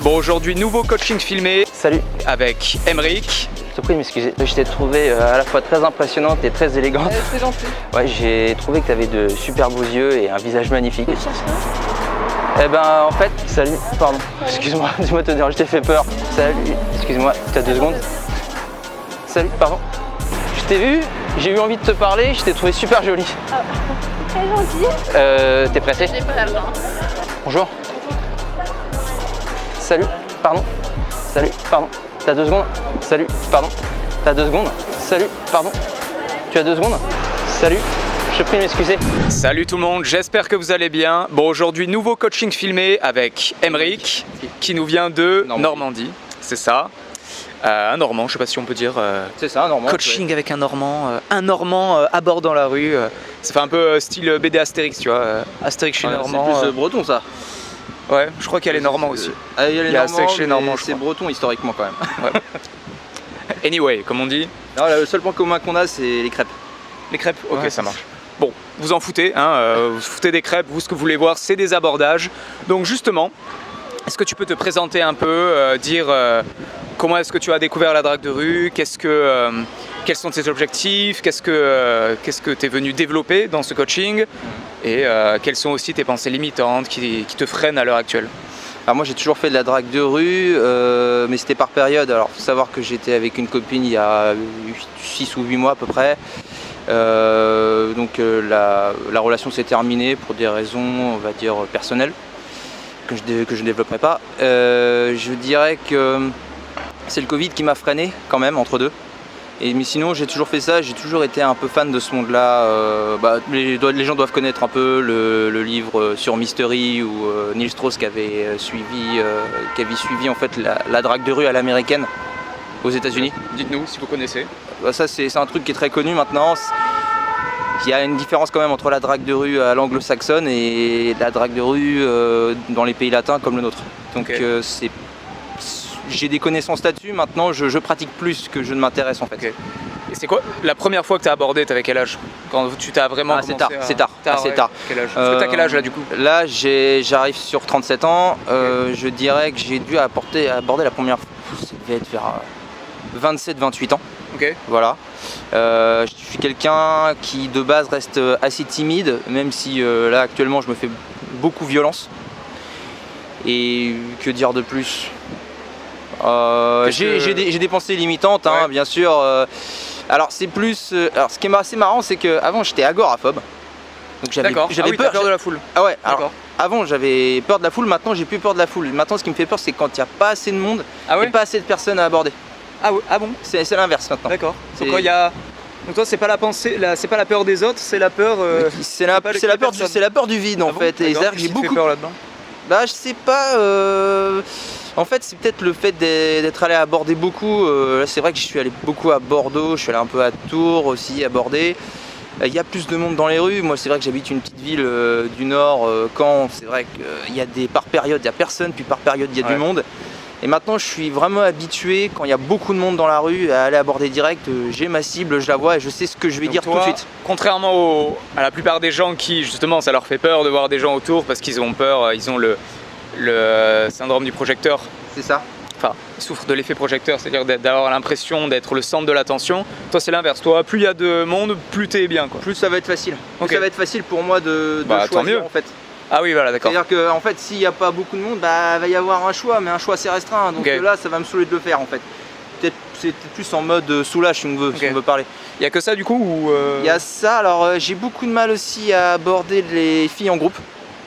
Bon, aujourd'hui, nouveau coaching filmé. Salut. Avec Emeric. Je te prie de m'excuser. Je t'ai trouvé à la fois très impressionnante et très élégante. C'est gentil. Ouais, j'ai trouvé que tu avais de super beaux yeux et un visage magnifique. Tu cherches quoi? Eh ben, en fait, salut, pardon. Excuse-moi, dis-moi te dire, je t'ai fait peur. Salut, excuse-moi, t'as 2 secondes. Salut, pardon. Je t'ai vu, j'ai eu envie de te parler, je t'ai trouvé super jolie. Ah, très gentil. T'es pressé? J'ai pas d'argent. Bonjour. Salut, pardon. Salut, pardon. T'as 2 secondes? Salut, pardon. T'as 2 secondes? Salut, pardon. Tu as 2 secondes? Salut, je te prie de m'excuser. Salut tout le monde, j'espère que vous allez bien. Bon, aujourd'hui, nouveau coaching filmé avec Emeric, qui nous vient de Normandie. C'est ça. Un Normand, je sais pas si on peut dire. C'est ça, un Normand. Coaching avec un Normand abordant la rue. Ça fait un peu style BD Astérix, tu vois. Astérix chez Normand. C'est plus breton ça. Ouais, je crois qu'il y a les Normands aussi. Ah, il y a les Normands, chez les Normands, je c'est crois. breton historiquement quand même. Ouais. Anyway, comme on dit. Non, là, le seul point commun qu'on a, c'est les crêpes. Les crêpes, ok, Ouais, ça marche. Bon, vous en foutez, hein, vous foutez des crêpes, vous ce que vous voulez voir, c'est des abordages. Donc justement, est-ce que tu peux te présenter un peu, dire comment est-ce que tu as découvert la drague de rue, quels sont tes objectifs, qu'est-ce que tu es venu développer dans ce coaching et quelles sont aussi tes pensées limitantes qui te freinent à l'heure actuelle? Alors moi j'ai toujours fait de la drague de rue, mais c'était par période. Alors faut savoir que j'étais avec une copine il y a 6 ou 8 mois à peu près. La relation s'est terminée pour des raisons, on va dire, personnelles, que je ne développerai pas. Je dirais que c'est le Covid qui m'a freiné quand même entre deux. Mais sinon j'ai toujours fait ça, j'ai toujours été un peu fan de ce monde-là. Les gens doivent connaître un peu le livre sur Mystery où Neil Strauss qui avait suivi en fait la drague de rue à l'américaine aux États-Unis. Dites-nous si vous connaissez. Ça c'est un truc qui est très connu maintenant. Il y a une différence quand même entre la drague de rue à l'anglo-saxonne et la drague de rue dans les pays latins comme le nôtre. Donc Okay. J'ai des connaissances là-dessus, maintenant je pratique plus que je ne m'intéresse en fait. Okay. Et c'est quoi la première fois que tu as abordé, t'avais quel âge? Quand tu t'as vraiment C'est tard, c'est tard, assez ouais. tard. Quel âge? Parce que t'as quel âge là du coup? Là j'arrive sur 37 ans, je dirais que j'ai dû aborder la première fois, ça devait être vers 27-28 ans. Ok. Voilà. Je suis quelqu'un qui de base reste assez timide, même si là actuellement je me fais beaucoup violence. Et que dire de plus? J'ai des pensées limitantes, hein, Ouais. bien sûr. Alors c'est plus. Alors ce qui est assez marrant, c'est qu'avant j'étais agoraphobe. Donc j'avais D'accord. Ah oui, t'as peur de la foule. Ah ouais. Alors D'accord. avant j'avais peur de la foule, maintenant j'ai plus peur de la foule. Maintenant ce qui me fait peur, c'est quand il n'y a pas assez de monde Ah ouais. et pas assez de personnes à aborder. Ah, ouais. Ah bon? C'est l'inverse maintenant. D'accord. C'est- Donc il y a. Donc toi c'est pas la pensée, c'est pas la peur des autres, c'est la peur. C'est la peur du vide en Ah bon? fait. Et D'accord. c'est-à-dire que Qu'est-ce j'ai qui te fait beaucoup. peur là-dedans. Bah je sais pas. En fait c'est peut-être le fait d'être allé aborder beaucoup. Là c'est vrai que je suis allé beaucoup à Bordeaux, je suis allé un peu à Tours aussi aborder. Il y a plus de monde dans les rues. Moi c'est vrai que j'habite une petite ville du nord, Caen. C'est vrai qu'il y a par période il y a personne, puis par période il y a Ouais. du monde. Et maintenant je suis vraiment habitué quand il y a beaucoup de monde dans la rue à aller aborder direct. J'ai ma cible, je la vois et je sais ce que je vais Donc dire toi, tout de suite. Contrairement à la plupart des gens qui justement ça leur fait peur de voir des gens autour parce qu'ils ont peur, ils ont le syndrome du projecteur. C'est ça. Enfin, ils souffrent de l'effet projecteur, c'est-à-dire d'avoir l'impression d'être le centre de l'attention. Toi c'est l'inverse, toi plus il y a de monde, plus t'es bien quoi. Plus ça va être facile. Plus Ok. ça va être facile pour moi de Bah, tant choisir mieux. en fait. Ah oui voilà d'accord. C'est-à-dire que en fait s'il n'y a pas beaucoup de monde, bah va y avoir un choix, mais un choix assez restreint. Donc Ok. là ça va me saouler de le faire en fait. C'est peut-être plus en mode soulage si on veut, si Ok. on veut parler. Il y a que ça du coup ou Il y a ça, alors j'ai beaucoup de mal aussi à aborder les filles en groupe.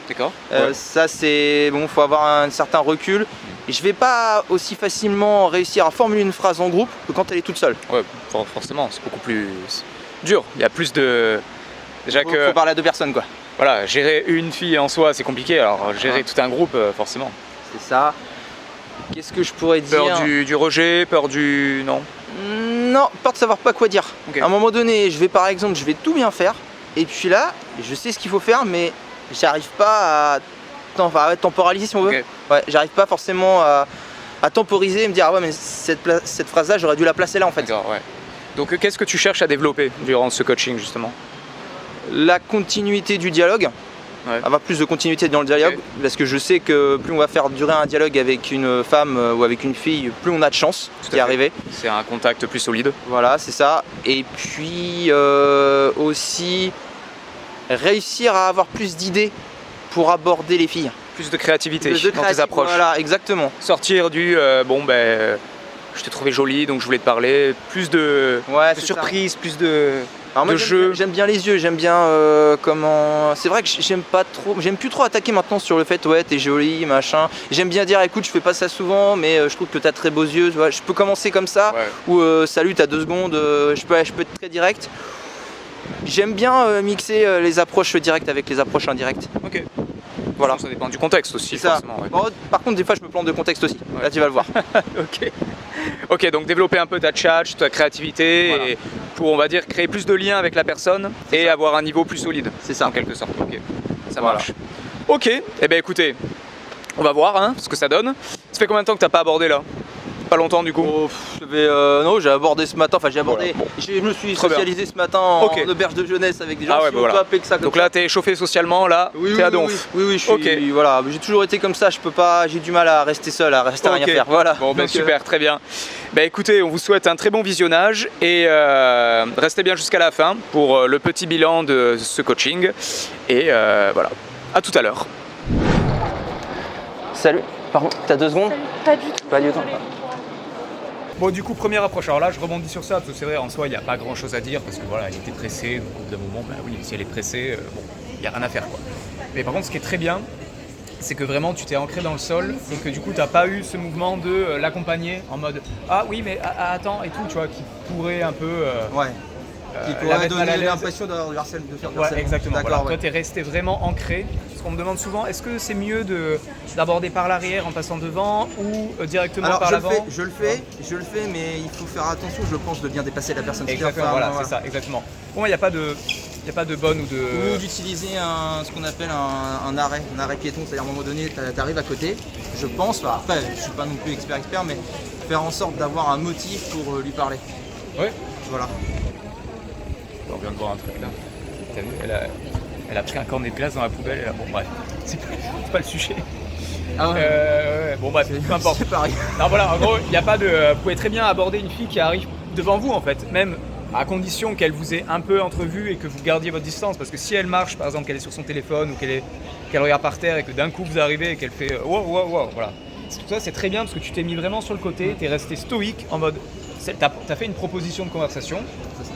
D'accord. Ouais. Ça c'est bon, faut avoir un certain recul. Et je vais pas aussi facilement réussir à formuler une phrase en groupe que quand elle est toute seule. Ouais, forcément, c'est beaucoup plus dur. Il y a plus de. Déjà Faut que. parler à 2 personnes quoi. Voilà, gérer une fille en soi, c'est compliqué. Alors, gérer Ouais. tout un groupe, forcément. C'est ça. Qu'est-ce que je pourrais dire? Peur du rejet, peur du. Non. Non, peur de savoir pas quoi dire. Ok. À un moment donné, je vais tout bien faire, et puis là, je sais ce qu'il faut faire, mais j'arrive pas à temporaliser si on veut. Ok. Ouais, j'arrive pas forcément à temporiser et me dire ah ouais mais cette phrase-là j'aurais dû la placer là en fait. D'accord, ouais. Donc, qu'est-ce que tu cherches à développer durant ce coaching justement? La continuité du dialogue, avoir plus de continuité dans le dialogue, parce que je sais que plus on va faire durer un dialogue avec une femme ou avec une fille, plus on a de chance d'y arriver. C'est un contact plus solide. Voilà, c'est ça. Et puis aussi réussir à avoir plus d'idées pour aborder les filles. Plus de créativité dans tes approches. Voilà, exactement. Sortir du je t'ai trouvé jolie donc je voulais te parler. Plus de surprise, plus de jeu. J'aime bien les yeux, j'aime bien comment. C'est vrai que j'aime plus trop attaquer maintenant sur le fait t'es jolie, machin. J'aime bien dire écoute, je fais pas ça souvent, mais je trouve que t'as très beaux yeux. Tu vois. Je peux commencer comme ça, ou salut, t'as 2 secondes, je peux être très direct. J'aime bien mixer les approches directes avec les approches indirectes. Ok. Voilà. Ça dépend du contexte aussi, forcément. Bon, par contre, des fois, je me plante de contexte aussi. Là, tu vas le voir. Ok, donc développer un peu ta tchatch, ta créativité, et pour, on va dire, créer plus de liens avec la personne et avoir un niveau plus solide. C'est ça. En quelque sorte. Ok, ça marche. Ok, eh bien écoutez, on va voir ce que ça donne. Ça fait combien de temps que t'as pas abordé là? Pas longtemps du coup. Non, j'ai abordé ce matin, je me suis socialisé ce matin en auberge de jeunesse avec des gens qui ont appelé que ça. Donc là t'es échauffé socialement, là t'es à donf. Oui, voilà, j'ai toujours été comme ça, j'ai du mal à rester seul, à rester à rien faire. Voilà. Bon super, très bien. Écoutez, on vous souhaite un très bon visionnage et restez bien jusqu'à la fin pour le petit bilan de ce coaching. Et voilà, à tout à l'heure. Salut, pardon, t'as 2 secondes? Salut. Pas du tout. Bon, du coup, première approche. Alors là, je rebondis sur ça, parce que c'est vrai, en soi, il n'y a pas grand chose à dire, parce que voilà, elle était pressée, donc au bout d'un moment, oui, si elle est pressée, il n'y a rien à faire, quoi. Mais par contre, ce qui est très bien, c'est que vraiment, tu t'es ancré dans le sol, et que du coup, tu n'as pas eu ce mouvement de l'accompagner en mode « Ah oui, mais attends », et tout, tu vois, qui pourrait un peu... qui pourrait donner l'impression de faire du harcèlement. Ouais, exactement. Voilà. Toi, tu es resté vraiment ancré. Parce qu'on me demande souvent, est-ce que c'est mieux d'aborder par l'arrière en passant devant ou directement par l'avant? Je le fais, mais il faut faire attention, je pense, de bien dépasser la personne. Exactement, voilà, c'est ça, exactement. Pour moi, il n'y a pas de bonne ou de... Ou d'utiliser ce qu'on appelle un arrêt piéton, c'est-à-dire à un moment donné, tu arrives à côté, je pense, après, je ne suis pas non plus expert, mais faire en sorte d'avoir un motif pour lui parler. Oui. Voilà. On vient de voir un truc là. T'as vu, elle a pris un cornet de glace dans la poubelle. Bon bref, c'est pas le sujet. Ah ouais. Bon bref, peu importe. C'est pareil. Non voilà, en gros, il n'y a pas de. Vous pouvez très bien aborder une fille qui arrive devant vous en fait, même à condition qu'elle vous ait un peu entrevue et que vous gardiez votre distance. Parce que si elle marche, par exemple, qu'elle est sur son téléphone ou qu'elle regarde par terre et que d'un coup vous arrivez et qu'elle fait wow, voilà. Ça c'est très bien parce que tu t'es mis vraiment sur le côté, t'es resté stoïque en mode. T'as fait une proposition de conversation.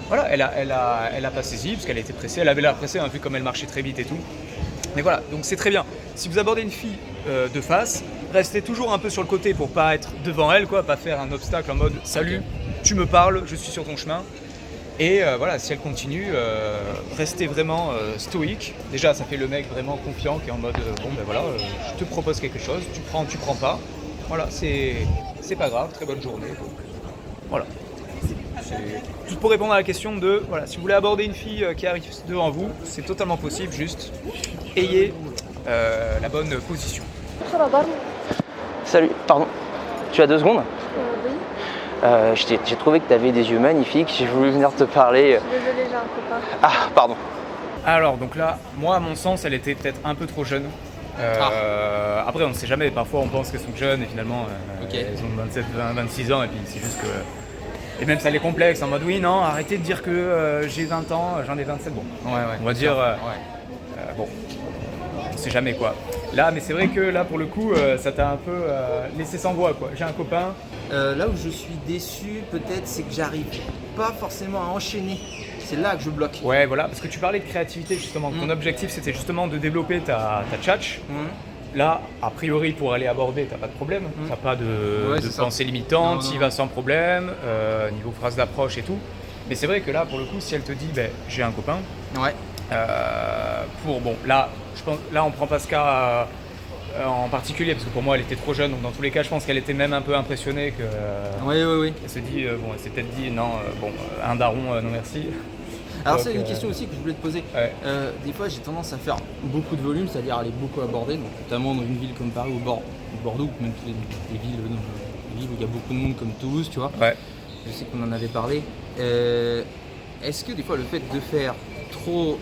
Voilà, elle a pas saisi parce qu'elle était pressée. Elle avait l'air pressée, vu comme elle marchait très vite et tout. Mais voilà, donc c'est très bien. Si vous abordez une fille de face, restez toujours un peu sur le côté pour pas être devant elle, quoi, pas faire un obstacle en mode salut, tu me parles, je suis sur ton chemin. Et voilà, si elle continue, restez vraiment stoïque. Déjà, ça fait le mec vraiment confiant qui est en mode je te propose quelque chose, tu prends pas. Voilà, c'est pas grave, très bonne journée. Donc, voilà. Juste pour répondre à la question de, voilà, si vous voulez aborder une fille qui arrive devant vous, c'est totalement possible, juste ayez la bonne position. Salut, pardon, tu as 2 secondes? Oui. J'ai trouvé que tu avais des yeux magnifiques, j'ai voulu venir te parler. Je suis désolée, j'ai un copain. Ah, pardon. Alors, donc là, moi, à mon sens, elle était peut-être un peu trop jeune. Après, on ne sait jamais, parfois on pense qu'elles sont jeunes et finalement elles ont 27, 26 ans et puis c'est juste que... Et même ça les complexe en mode oui, non, arrêtez de dire que j'ai 20 ans, j'en ai 27, bon. On va dire, bon, on sait jamais quoi. Là, mais c'est vrai que là pour le coup, ça t'a un peu laissé sans voix quoi. J'ai un copain. Là où je suis déçu peut-être, c'est que j'arrive pas forcément à enchaîner. C'est là que je bloque. Ouais, voilà, parce que tu parlais de créativité justement. Ton objectif c'était justement de développer ta tchatch. Là, a priori, pour aller aborder, t'as pas de problème. T'as pas de pensée limitante, tu y vas sans problème, niveau phrase d'approche et tout. Mais c'est vrai que là, pour le coup, si elle te dit j'ai un copain, là, je pense, là on prend pas ce cas en particulier parce que pour moi elle était trop jeune, donc dans tous les cas je pense qu'elle était même un peu impressionnée que elle se dit elle s'est peut-être dit non un daron non merci. Alors c'est une question aussi que je voulais te poser. Des fois j'ai tendance à faire beaucoup de volume, c'est-à-dire aller beaucoup aborder, donc notamment dans une ville comme Paris ou Bordeaux, ou même les villes où il y a beaucoup de monde comme Toulouse, tu vois. Je sais qu'on en avait parlé. Est-ce que des fois le fait de faire trop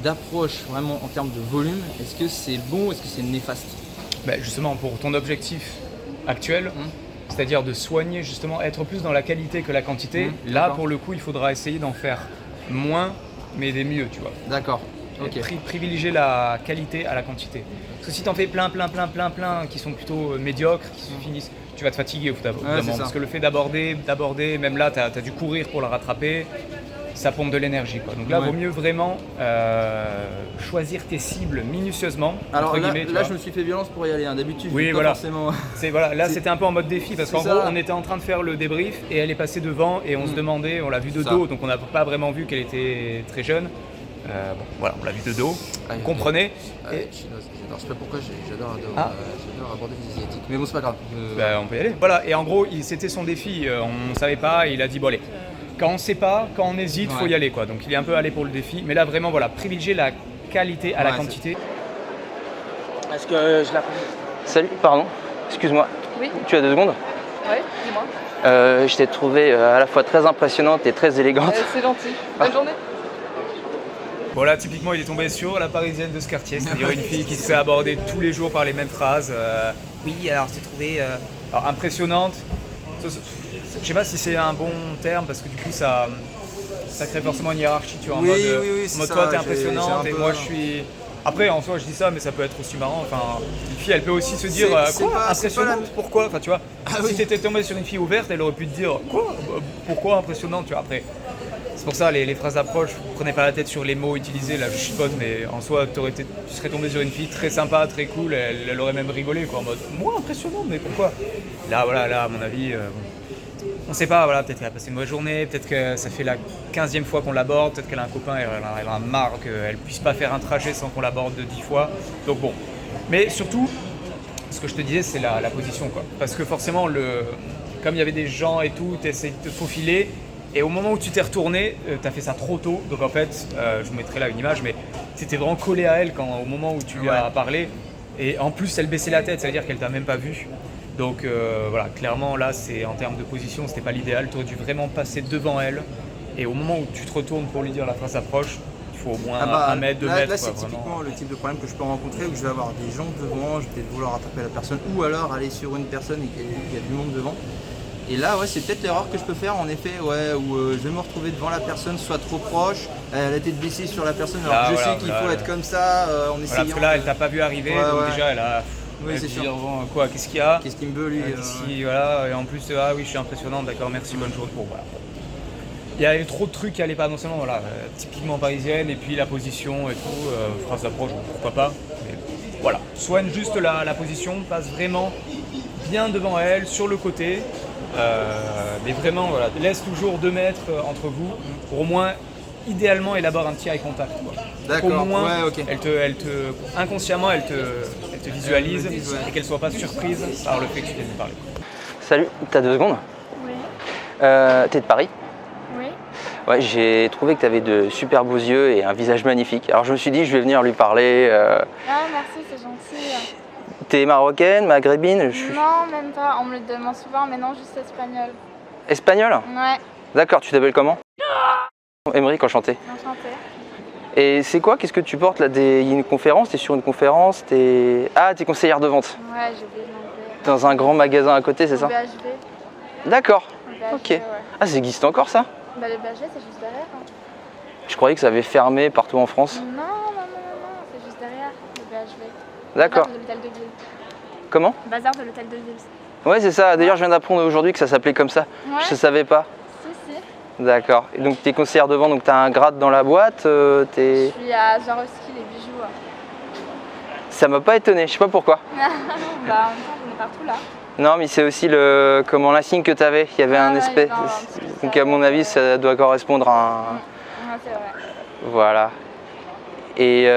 d'approche vraiment en termes de volume, est-ce que c'est bon ou est-ce que c'est néfaste? Justement, pour ton objectif actuel, c'est-à-dire de soigner, justement, être plus dans la qualité que la quantité, là, pour le coup, il faudra essayer d'en faire moins, mais des mieux, tu vois. D'accord. Ok. Privilégier la qualité à la quantité. Parce que si tu en fais plein, qui sont plutôt médiocres, qui se finissent, tu vas te fatiguer au bout d'un moment. Parce que le fait d'aborder, même là, tu as dû courir pour la rattraper, ça pompe de l'énergie, quoi. Donc là, vaut mieux vraiment choisir tes cibles minutieusement. Alors là, je me suis fait violence pour y aller. D'habitude, oui, pas voilà. Forcément. Là, c'était un peu en mode défi parce qu'en gros, on était en train de faire le débrief et elle est passée devant et on se demandait, on l'a vu de dos, donc on n'a pas vraiment vu qu'elle était très jeune. On l'a vu de dos. Vous comprenez. Chinoise, j'adore. Je sais pas pourquoi, j'adore aborder les asiatiques. Mais bon, c'est pas grave. On peut y aller. Voilà. Et en gros, c'était son défi. On ne savait pas. Et il a dit bon allez. Quand on ne sait pas, quand on hésite, faut y aller, quoi. Donc il est un peu allé pour le défi. Mais là vraiment, privilégier la qualité à la quantité. Est-ce que je la... Salut, pardon. Excuse-moi. Oui. Tu as 2 secondes? Oui, dis-moi. Je t'ai trouvé à la fois très impressionnante et très élégante. C'est gentil. Bonne journée. Bon là, typiquement, il est tombé sur la parisienne de ce quartier, c'est-à-dire une fille qui se fait aborder tous les jours par les mêmes phrases. Oui, alors je t'ai trouvé impressionnante. Je sais pas si c'est un bon terme parce que du coup ça crée forcément une hiérarchie, tu vois, en mode toi t'es impressionnante et moi je suis... Après en soi je dis ça mais ça peut être aussi marrant, enfin une fille elle peut aussi se dire quoi impressionnante, pourquoi, enfin tu vois, si t'étais tombé sur une fille ouverte elle aurait pu te dire quoi, pourquoi impressionnante, tu vois. Après c'est pour ça les phrases d'approche, prenez pas la tête sur les mots utilisés, là je chipote, mais en soi tu serais tombé sur une fille très sympa, très cool, elle aurait même rigolé quoi, en mode moi impressionnante mais pourquoi. Là à mon avis on sait pas, peut-être qu'elle a passé une mauvaise journée, peut-être que ça fait la 15e fois qu'on l'aborde, peut-être qu'elle a un copain et elle en a marre qu'elle puisse pas faire un trajet sans qu'on l'aborde de 10 fois. Donc bon. Mais surtout, ce que je te disais, c'est la position, quoi. Parce que forcément, comme il y avait des gens et tout, tu essaies de te faufiler. Et au moment où tu t'es retourné, tu as fait ça trop tôt. Donc en fait, je vous mettrai là une image, mais tu étais vraiment collé à elle au moment où tu lui as parlé. Et en plus, elle baissait la tête, ça veut dire qu'elle t'a même pas vu. Donc clairement là c'est en termes de position, c'était pas l'idéal, tu aurais dû vraiment passer devant elle et au moment où tu te retournes pour lui dire la phrase approche, il faut au moins 1 mètre, 2 mètres. Là c'est typiquement le type de problème que je peux rencontrer où je vais avoir des gens devant, je vais peut-être vouloir attraper la personne ou alors aller sur une personne et qu'il y a du monde devant. Et là c'est peut-être l'erreur que je peux faire en effet, où je vais me retrouver devant la personne, soit trop proche, la tête baissée sur la personne, alors je sais qu'il faut être comme ça en essayant. Parce que là elle t'a pas vu arriver, donc déjà elle a... Oui, c'est sûr. Quoi, qu'est-ce qu'il y a? Qu'est-ce qu'il me veut lui et en plus, oui, je suis impressionnant, d'accord, merci, bonne journée. Bon, voilà. Il y avait trop de trucs qui allaient pas, non seulement typiquement parisienne, et puis la position et tout, phrase d'approche, pourquoi pas. Mais voilà, soigne juste la position, passe vraiment bien devant elle, sur le côté, mais vraiment, laisse toujours 2 mètres entre vous, pour au moins, idéalement, élabore un petit eye contact. D'accord, au moins, inconsciemment, elle te visualise et qu'elle soit pas surprise par le fait que tu viennes de parler. Salut, t'as 2 secondes? Oui. T'es de Paris? Oui. Ouais, j'ai trouvé que t'avais de super beaux yeux et un visage magnifique. Alors je me suis dit, je vais venir lui parler. Ah, merci, c'est gentil. T'es marocaine, maghrébine? Non, même pas. On me le demande souvent, mais non, juste espagnol. Espagnol? Ouais. D'accord, tu t'appelles comment? Émeric, enchanté. Enchantée. Et c'est quoi? Qu'est-ce que tu portes là? Il y a une conférence? T'es sur une conférence? T'es conseillère de vente? Ouais, j'ai oublié de demander. Dans un grand magasin à côté, c'est ça? BHV. D'accord. BHV, ok. Ouais. Ah, ça existe encore ça? Le BHV, c'est juste derrière. Je croyais que ça avait fermé partout en France. Non, c'est juste derrière le BHV. D'accord. Bazar de l'hôtel de ville. Comment? Bazar de l'hôtel de ville. Ouais, c'est ça. D'ailleurs, je viens d'apprendre aujourd'hui que ça s'appelait comme ça. Ouais. Je ne savais pas. Si. D'accord. Et donc, tu es conseillère de vente, donc tu as un grade dans la boîte Je suis à Swarovski, les bijoux. Ça m'a pas étonné, je sais pas pourquoi. En même temps, on est partout là. Non, mais c'est aussi l'insigne que tu avais. Il y avait un espèce. Donc, à mon avis, ça doit correspondre à un. Ouais, c'est vrai. Voilà. Et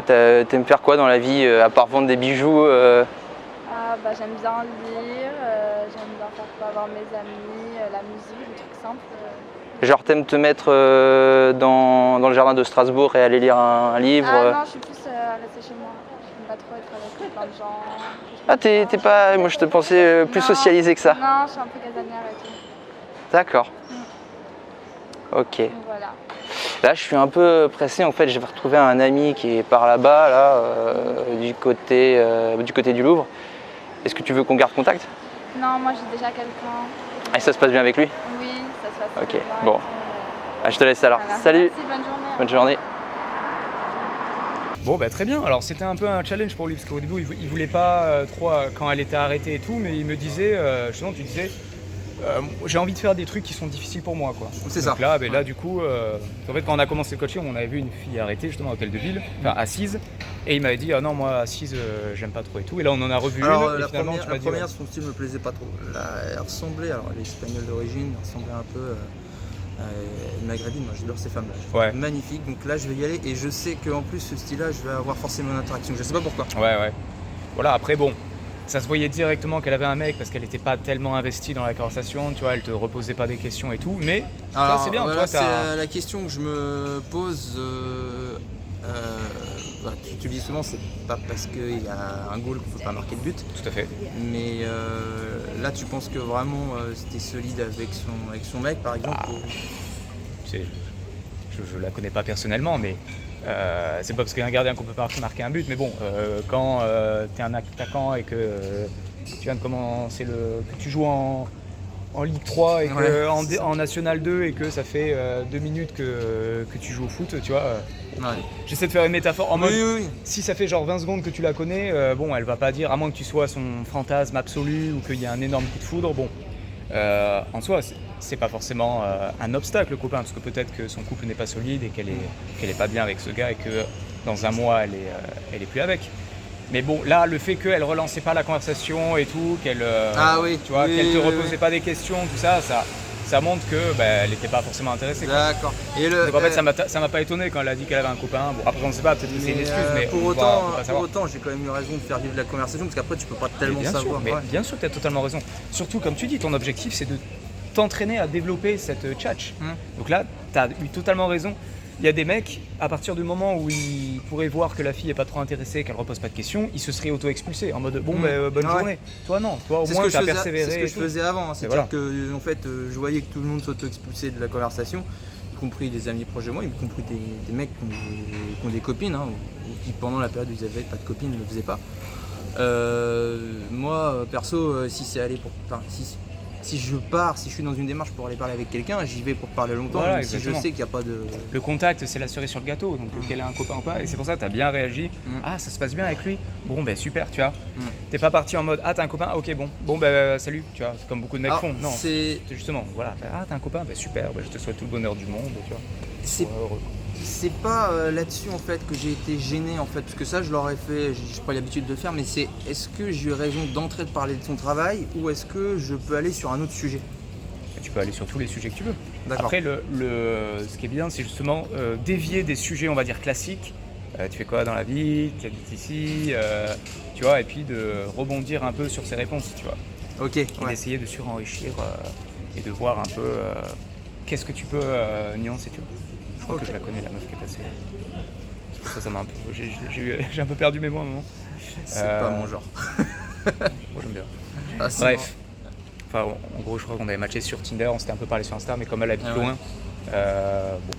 t'aimes faire quoi dans la vie, à part vendre des bijoux J'aime bien lire, j'aime bien voir mes amis, la musique, des trucs simples. Genre t'aimes te mettre dans le jardin de Strasbourg et aller lire un livre Non, je suis plus restée chez moi. J'aime pas trop être avec plein de gens. Ah, t'es pas... Moi je te pensais plus socialisé que ça. Non, je suis un peu casanière et tout. D'accord. Ok. Donc, voilà. Là, je suis un peu pressé. En fait, je vais retrouver un ami qui est par là-bas, du côté du Louvre. Est-ce que tu veux qu'on garde contact? Non, moi j'ai déjà quelqu'un. Et ça se passe bien avec lui? Oui, ça se passe Ok, bien. bon. Je te laisse alors. Voilà. Salut. Merci, bonne journée. Bonne journée. Bon bah très bien, alors c'était un peu un challenge pour lui parce qu'au début il voulait pas trop quand elle était arrêtée et tout, mais il me disait, justement tu disais, j'ai envie de faire des trucs qui sont difficiles pour moi quoi. C'est Donc ça. là, là du coup, en fait quand on a commencé le coaching, on avait vu une fille arrêtée justement à Hôtel de Ville, enfin assise, et il m'avait dit ah non moi assise j'aime pas trop et tout, et là on en a revu Alors, une, et la finalement première, tu m'as dit ouais. son style me plaisait pas trop. Là, elle ressemblait, alors elle est espagnole d'origine, elle ressemblait un peu à une maghrébine. Moi j'adore ces femmes-là. Je trouve Ouais. magnifique. Donc là, je vais y aller et je sais qu'en plus, ce style-là, je vais avoir forcément une interaction. Je sais pas pourquoi. Ouais. Voilà, après bon, ça se voyait directement qu'elle avait un mec parce qu'elle n'était pas tellement investie dans la conversation, tu vois, elle te reposait pas des questions et tout, mais Alors, ça c'est bien, voilà, toi t'as... c'est la question que je me pose. Tu dis souvent, c'est pas parce qu'il y a un goal qu'il faut pas marquer de but. Tout à fait. Mais là, tu penses que vraiment c'était solide avec son mec, par exemple Tu sais, je la connais pas personnellement, mais c'est pas parce qu'un gardien qu'on peut pas marquer un but, mais bon, quand tu es un attaquant et que tu viens de commencer que tu joues en Ligue 3 et que en National 2 et que ça fait 2 minutes que tu joues au foot, tu vois. J'essaie de faire une métaphore en mode, si ça fait genre 20 secondes que tu la connais, bon, elle va pas dire, à moins que tu sois son fantasme absolu ou qu'il y ait un énorme coup de foudre, bon, en soi, c'est pas forcément un obstacle, le copain, parce que peut-être que son couple n'est pas solide et qu'elle est pas bien avec ce gars et que dans un mois, elle est plus avec. Mais bon, là, le fait qu'elle relançait pas la conversation et tout, qu'elle tu vois, qu'elle te reposait pas des questions, tout ça montre que elle n'était pas forcément intéressée. D'accord. Donc en fait, ça m'a pas étonné quand elle a dit qu'elle avait un copain. Bon, après, on ne sait pas, peut-être que c'est une excuse, mais pour on autant, va pas savoir. pour autant, j'ai quand même eu raison de faire vivre la conversation parce qu'après, tu peux pas tellement bien savoir. Sûr, mais bien sûr, tu as totalement raison. Surtout, comme tu dis, ton objectif, c'est de t'entraîner à développer cette tchatch. Donc là, tu as eu totalement raison. Il y a des mecs, à partir du moment où ils pourraient voir que la fille n'est pas trop intéressée, qu'elle ne repose pas de questions, ils se seraient auto-expulsés en mode bonne journée. Toi non, toi au moins tu as persévéré. C'est ce que je faisais avant, c'est-à-dire que en fait, je voyais que tout le monde s'auto-expulsait de la conversation, y compris des amis proches de moi, y compris des mecs qui ont des copines, ou qui pendant la période où ils n'avaient pas de copines ne le faisaient pas. Moi, perso, si c'est aller pour... Si je suis dans une démarche pour aller parler avec quelqu'un, j'y vais pour parler longtemps, voilà, même si je sais qu'il n'y a pas de... Le contact, c'est la cerise sur le gâteau, donc qu'elle ait un copain ou pas, et c'est pour ça que tu as bien réagi. Ah, ça se passe bien avec lui. Bon, super, tu vois. T'es pas parti en mode, ah, t'as un copain, ok, bon, salut, tu vois, comme beaucoup de mecs font. Non, c'est justement, voilà, ah, t'as un copain, super, je te souhaite tout le bonheur du monde, tu vois. C'est pas là-dessus en fait que j'ai été gêné en fait, parce que ça je l'aurais fait, j'ai pas l'habitude de le faire, mais c'est est-ce que j'ai eu raison d'entrer de parler de son travail ou est-ce que je peux aller sur un autre sujet? Tu peux aller sur tous les sujets que tu veux. D'accord. Après, ce qui est bien, c'est justement dévier des sujets, on va dire, classiques. Tu fais quoi dans la vie? Tu habites ici, tu vois, et puis de rebondir un peu sur ses réponses, tu vois. Ok. Et d'essayer de surenrichir et de voir un peu qu'est-ce que tu peux nuancer, tu vois. Je crois que je la connais, la meuf qui est passée. Ça m'a un peu... J'ai un peu perdu mes mots à un moment. C'est pas mon genre. Moi j'aime bien. Bref. Enfin, en gros, je crois qu'on avait matché sur Tinder, on s'était un peu parlé sur Insta, mais comme elle habite loin,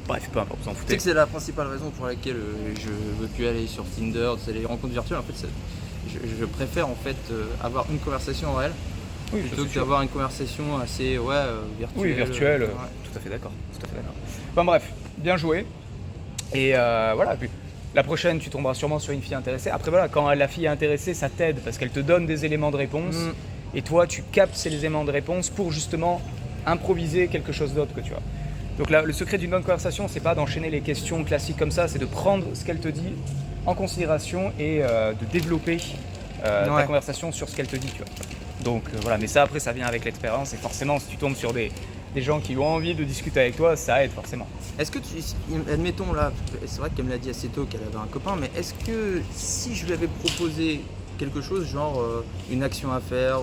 bref, peu importe, vous en foutez. Tu sais que c'est la principale raison pour laquelle je veux plus aller sur Tinder, c'est les rencontres virtuelles. En fait, je préfère en fait avoir une conversation réelle plutôt que d'avoir une conversation assez virtuelle. Oui, virtuelle, tout à fait d'accord. Bon, bref, bien joué. Et voilà, puis la prochaine, tu tomberas sûrement sur une fille intéressée. Après, voilà, quand la fille est intéressée, ça t'aide parce qu'elle te donne des éléments de réponse. Et toi, tu captes ces éléments de réponse pour justement improviser quelque chose d'autre que tu vois. Donc là, le secret d'une bonne conversation, c'est pas d'enchaîner les questions classiques comme ça, c'est de prendre ce qu'elle te dit en considération et de développer ta conversation sur ce qu'elle te dit, tu vois. Donc voilà, mais ça après, ça vient avec l'expérience et forcément, si tu tombes sur des gens qui ont envie de discuter avec toi, ça aide forcément. Est-ce que admettons là, c'est vrai qu'elle me l'a dit assez tôt qu'elle avait un copain, mais est-ce que si je lui avais proposé quelque chose, genre une action à faire,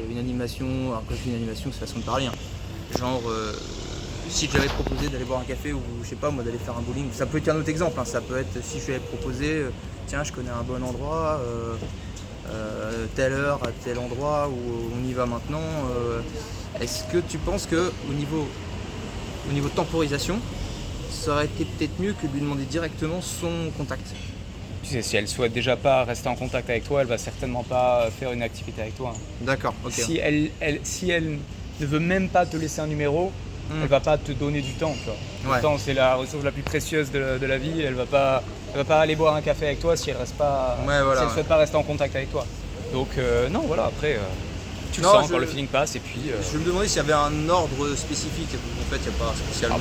une animation, alors que je dis une animation, c'est façon de parler, genre si je lui avais proposé d'aller boire un café ou je sais pas moi d'aller faire un bowling, ça peut être un autre exemple, ça peut être si je lui avais proposé, tiens je connais un bon endroit, telle heure à tel endroit où on y va maintenant, est-ce que tu penses que au niveau de temporisation, ça aurait été peut-être mieux que de lui demander directement son contact. Tu sais, si elle souhaite déjà pas rester en contact avec toi, elle va certainement pas faire une activité avec toi. D'accord, ok. Si elle ne veut même pas te laisser un numéro, elle va pas te donner du temps. Tu vois. Le temps, c'est la ressource la plus précieuse de la vie. Elle va pas aller boire un café avec toi si elle reste pas, si elle souhaite pas rester en contact avec toi. Donc non, voilà. Après, tu le sens quand le feeling passe et puis. Je me demandais s'il y avait un ordre spécifique. En fait, il n'y a pas spécialement.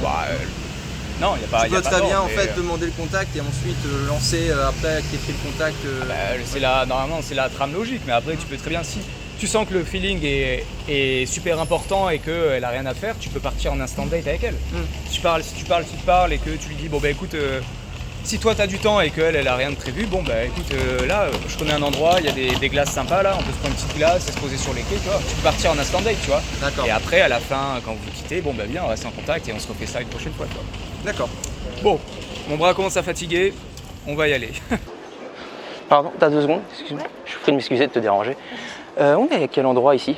Non, il n'y a pas. Tu peux très bien en fait demander le contact et ensuite lancer après que tu aies pris le contact. Normalement, c'est la trame logique, mais après, tu peux très bien, si tu sens que le feeling est super important et qu'elle n'a rien à faire, tu peux partir en instant date avec elle. Si tu parles et que tu lui dis, bon bah écoute, si toi tu as du temps et qu'elle a rien de prévu, bon bah écoute, là, je connais un endroit, il y a des glaces sympas là, on peut se prendre une petite glace et se poser sur les quais, tu vois. Tu peux partir en instant date, tu vois. D'accord. Et après, à la fin, quand vous vous quittez, bon bah bien, on reste en contact et on se refait ça une prochaine fois, tu vois. D'accord. Bon, mon bras commence à fatiguer, on va y aller. Pardon, t'as 2 secondes? Excuse-moi. Je prie de m'excuser de te déranger. On est à quel endroit ici?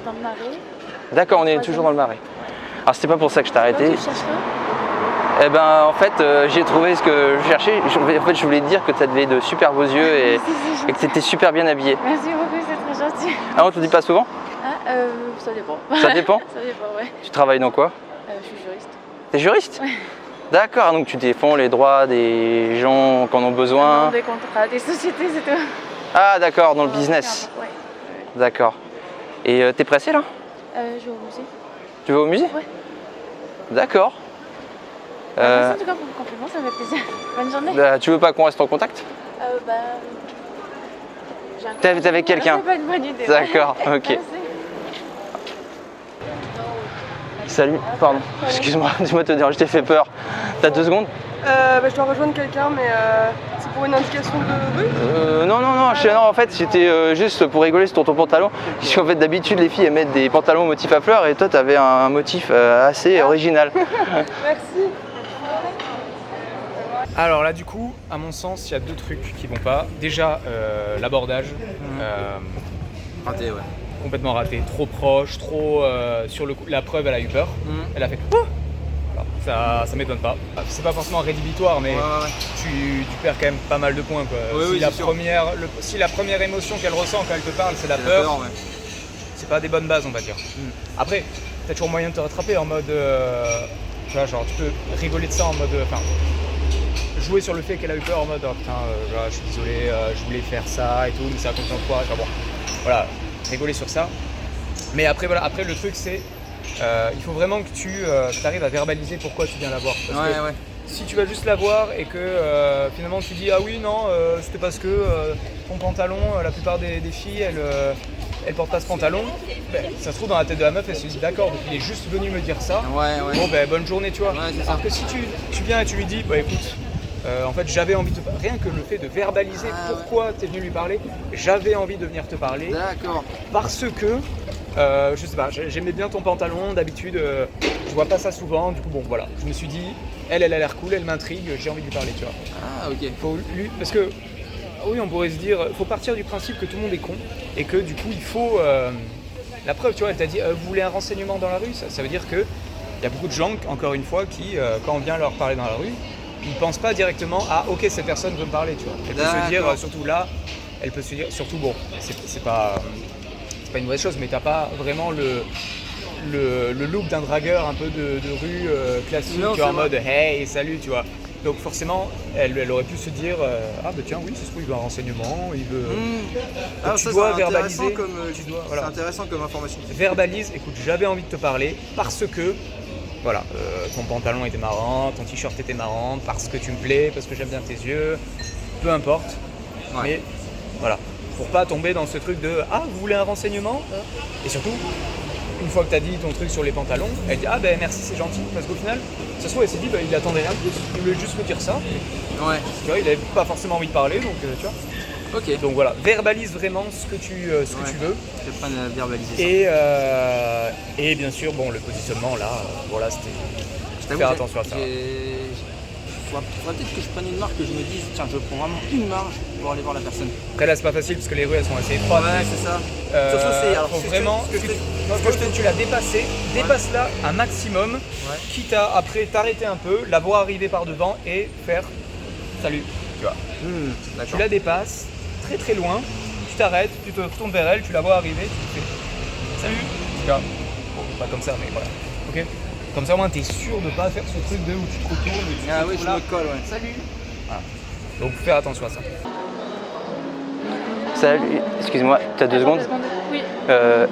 Dans le Marais. D'accord, on est toujours dans le Marais. Alors c'était pas pour ça que je t'ai arrêté. Tu cherches quoi? Eh ben en fait j'ai trouvé ce que je cherchais. En fait je voulais te dire que tu avais de super beaux yeux et que tu étais super bien habillée. Merci beaucoup, c'est très gentil. Ah on te le dit pas souvent? Ça dépend. Ça dépend? Ça dépend, ouais. Tu travailles dans quoi? Je suis juriste. T'es juriste? Ouais. D'accord, donc tu défends les droits des gens qui en ont besoin. Des contrats, des sociétés, c'est tout. Ah d'accord, dans le business. Ouais. D'accord. Et t'es pressé là? Je vais au musée. Tu vas au musée? Ouais. D'accord. Merci en tout cas pour le compliment, ça me fait plaisir. Bonne journée. Tu veux pas qu'on reste en contact? T'es avec quelqu'un? C'est pas une bonne idée. D'accord, Ouais. ok. Merci. Salut, pardon, excuse-moi, dis-moi de te dire, je t'ai fait peur. T'as 2 secondes? Je dois rejoindre quelqu'un, mais c'est pour une indication de rue. Non, en fait c'était juste pour rigoler sur ton pantalon. Parce qu'en fait d'habitude les filles elles mettent des pantalons motifs à fleurs et toi t'avais un motif assez original. Merci. Alors là du coup, à mon sens, il y a 2 trucs qui vont pas. Déjà, l'abordage. Raté, ouais. Complètement raté, trop proche, trop sur le coup. La preuve, elle a eu peur. Elle a fait oh voilà. Ça m'étonne pas. C'est pas forcément rédhibitoire, mais tu perds quand même pas mal de points, quoi. Si la première émotion qu'elle ressent quand elle te parle, c'est la peur, c'est pas des bonnes bases, on va dire. Après, t'as toujours moyen de te rattraper en mode, tu vois, genre tu peux rigoler de ça en mode, jouer sur le fait qu'elle a eu peur en mode, oh putain, je suis désolé, je voulais faire ça et tout, mais ça a contre toi, genre bon, voilà. Rigoler sur ça, mais après voilà, après le truc c'est il faut vraiment que tu arrives à verbaliser pourquoi tu viens la voir, parce que si tu vas juste la voir et que finalement tu dis ah oui non c'était parce que ton pantalon, la plupart des filles elles portent pas ce pantalon, ça se trouve dans la tête de la meuf, elle se dit d'accord, donc il est juste venu me dire ça, bon bonne journée, tu vois. Alors que si tu viens et tu lui dis bah écoute, en fait j'avais envie de te parler, rien que le fait de verbaliser pourquoi tu es venu lui parler, j'avais envie de venir te parler. D'accord. Parce que je sais pas, j'aimais bien ton pantalon, d'habitude je vois pas ça souvent, du coup bon voilà, je me suis dit elle a l'air cool, elle m'intrigue, j'ai envie de lui parler, tu vois. Ah ok. Parce que oui, on pourrait se dire, faut partir du principe que tout le monde est con et que du coup il faut la preuve, tu vois, elle t'a dit vous voulez un renseignement dans la rue, ça veut dire que il y a beaucoup de gens encore une fois qui quand on vient leur parler dans la rue, ils ne pensent pas directement à ok cette personne veut me parler, tu vois. Elle peut se dire surtout là, elle peut se dire surtout bon, c'est pas une mauvaise chose, mais t'as pas vraiment le look d'un dragueur un peu de rue classique, tu vois, en mode hey salut, tu vois. Donc forcément elle aurait pu se dire ah bah tiens oui ça se trouve il veut un renseignement, il veut. Donc, tu dois verbaliser. C'est intéressant comme information. Verbalise, écoute j'avais envie de te parler parce que voilà, ton pantalon était marrant, ton t-shirt était marrant, parce que tu me plais, parce que j'aime bien tes yeux, peu importe. Mais voilà, pour pas tomber dans ce truc de ah vous voulez un renseignement? Et surtout, une fois que tu as dit ton truc sur les pantalons, elle dit ah ben merci c'est gentil, parce qu'au final, ça se trouve elle s'est dit bah, il attendait rien de plus, il voulait juste me dire ça. Tu vois, il avait pas forcément envie de parler, donc tu vois. Ok. Donc voilà, verbalise vraiment ce que tu veux. Je vais pas verbaliser ça. Et bien sûr, bon, le positionnement là, voilà, c'était. Je Faire attention à ça. faudrait peut-être que je prenne une marque, que je me dise, tiens, je prends vraiment une marge pour aller voir la personne. Après là c'est pas facile parce que les rues elles sont assez étroites. Ouais, c'est ça. Surtout c'est alors, faut c'est vraiment, ce que je te- tu l'as dépassé, dépasse-la un maximum, quitte à après t'arrêter un peu, la voir arriver par devant et faire salut, tu vois. Tu la dépasses très très loin, tu t'arrêtes, tu te retournes vers elle, tu la vois arriver, tu fais salut, tu vois. Bon, pas comme ça mais voilà, ok. Comme ça au moins t'es sûr de pas faire ce truc de où tu te retournes et tu Ah te oui, retrouves je là. me colle, ouais. Salut. Voilà. Donc faut faire attention à ça. Salut, excuse-moi, t'as 2 secondes? Oui.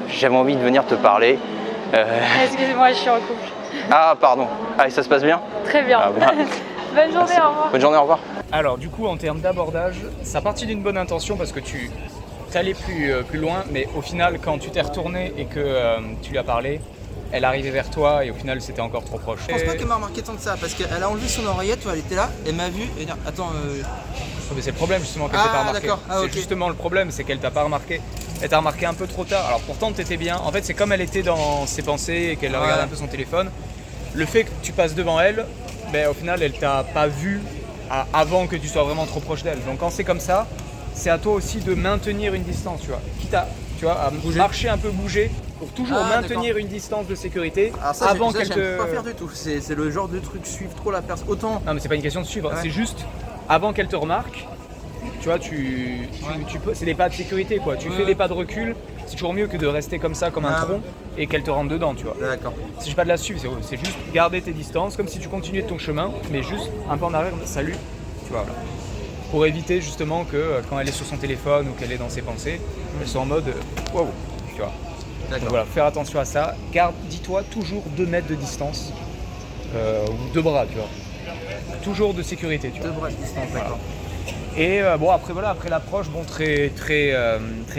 J'avais envie de venir te parler. Excusez-moi, je suis en couple. Ah, pardon. Ah, et ça se passe bien? Très bien. Ah, bah. Bonne journée, au revoir. Bonne journée, au revoir. Alors du coup en termes d'abordage, ça partit d'une bonne intention parce que tu allais plus loin, mais au final quand tu t'es retourné et que tu lui as parlé, elle arrivait vers toi et au final c'était encore trop proche. Je pense pas qu'elle m'a remarqué tant que ça, parce qu'elle a enlevé son oreillette, elle était là, elle m'a vu et dire attends. Mais c'est le problème justement qu'elle t'a pas remarqué. D'accord. Ah, c'est ok. justement le problème, c'est qu'elle t'a pas remarqué. Elle t'a remarqué un peu trop tard. Alors pourtant t'étais bien. En fait c'est comme elle était dans ses pensées et qu'elle regardait un peu son téléphone. Le fait que tu passes devant elle, ben, au final elle t'a pas vu avant que tu sois vraiment trop proche d'elle. Donc quand c'est comme ça, c'est à toi aussi de maintenir une distance, tu vois. Quitte à, tu vois, à marcher un peu, bouger, pour toujours maintenir une distance de sécurité Alors ça, avant ça, qu'elle j'aime te... pas faire du tout. C'est le genre de truc suivre trop la personne. Autant. Non mais c'est pas une question de suivre, Ouais. c'est juste avant qu'elle te remarque, tu vois, tu peux, c'est des pas de sécurité quoi. Tu fais des pas de recul, c'est toujours mieux que de rester comme ça, comme un tronc, et qu'elle te rentre dedans, tu vois. D'accord. C'est pas de la suivre, c'est juste garder tes distances, comme si tu continuais ton chemin, mais juste un peu en arrière, salut, tu vois. Voilà. Pour éviter justement que quand elle est sur son téléphone ou qu'elle est dans ses pensées, elle soit en mode wow, tu vois. Donc voilà, faire attention à ça. Dis-toi toujours 2 mètres de distance ou 2 bras, tu vois. Toujours de sécurité, tu vois. 2 bras de distance, d'accord. Et bon après voilà, après l'approche, bon très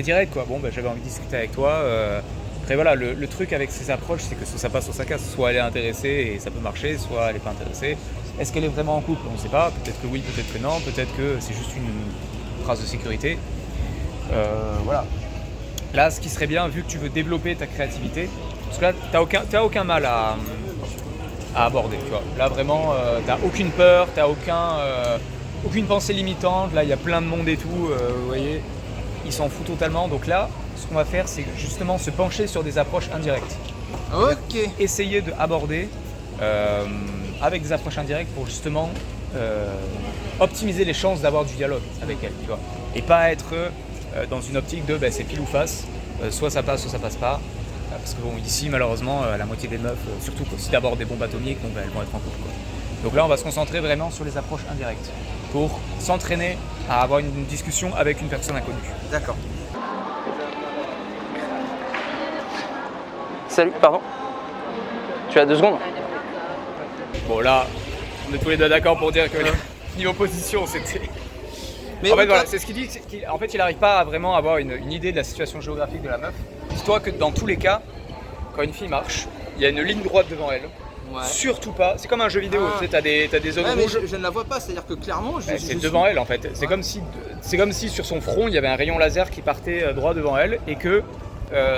direct quoi. Bon bah, j'avais envie de discuter avec toi. Après voilà, le truc avec ces approches, c'est que soit ça passe, soit ça casse. Soit elle est intéressée et ça peut marcher, soit elle n'est pas intéressée. Est-ce qu'elle est vraiment en couple? On ne sait pas. Peut-être que oui, peut-être que non. Peut-être que c'est juste une phrase de sécurité. Voilà. Là, ce qui serait bien, vu que tu veux développer ta créativité, parce que là, t'as aucun mal à aborder, tu vois. Là, vraiment, t'as aucune peur, t'as aucune pensée limitante. Là, il y a plein de monde et tout, vous voyez. Ils s'en foutent totalement. Donc là, ce qu'on va faire, c'est justement se pencher sur des approches indirectes. Ok. Essayer d'aborder avec des approches indirectes pour justement optimiser les chances d'avoir du dialogue avec elle, tu vois. Et pas être dans une optique de c'est pile ou face, soit ça passe, soit ça passe pas. Parce que bon, ici, malheureusement, la moitié des meufs, surtout si tu abordes des bombes atomiques, bon, elles vont être en couple, quoi. Donc là, on va se concentrer vraiment sur les approches indirectes pour s'entraîner à avoir une discussion avec une personne inconnue. D'accord. Salut, pardon. Tu as 2 secondes? Bon, là, on est tous les deux d'accord pour dire que niveau position, c'était... Mais en fait, voilà, c'est ce qu'il dit. En fait, il n'arrive pas à vraiment avoir une idée de la situation géographique de la meuf. Dis-toi que dans tous les cas, quand une fille marche, il y a une ligne droite devant elle. Ouais. Surtout pas. C'est comme un jeu vidéo. Tu sais, t'as des zones Ouais, mais rouges. je ne la vois pas, c'est-à-dire que clairement, C'est devant elle en fait. C'est comme si sur son front il y avait un rayon laser qui partait droit devant elle et que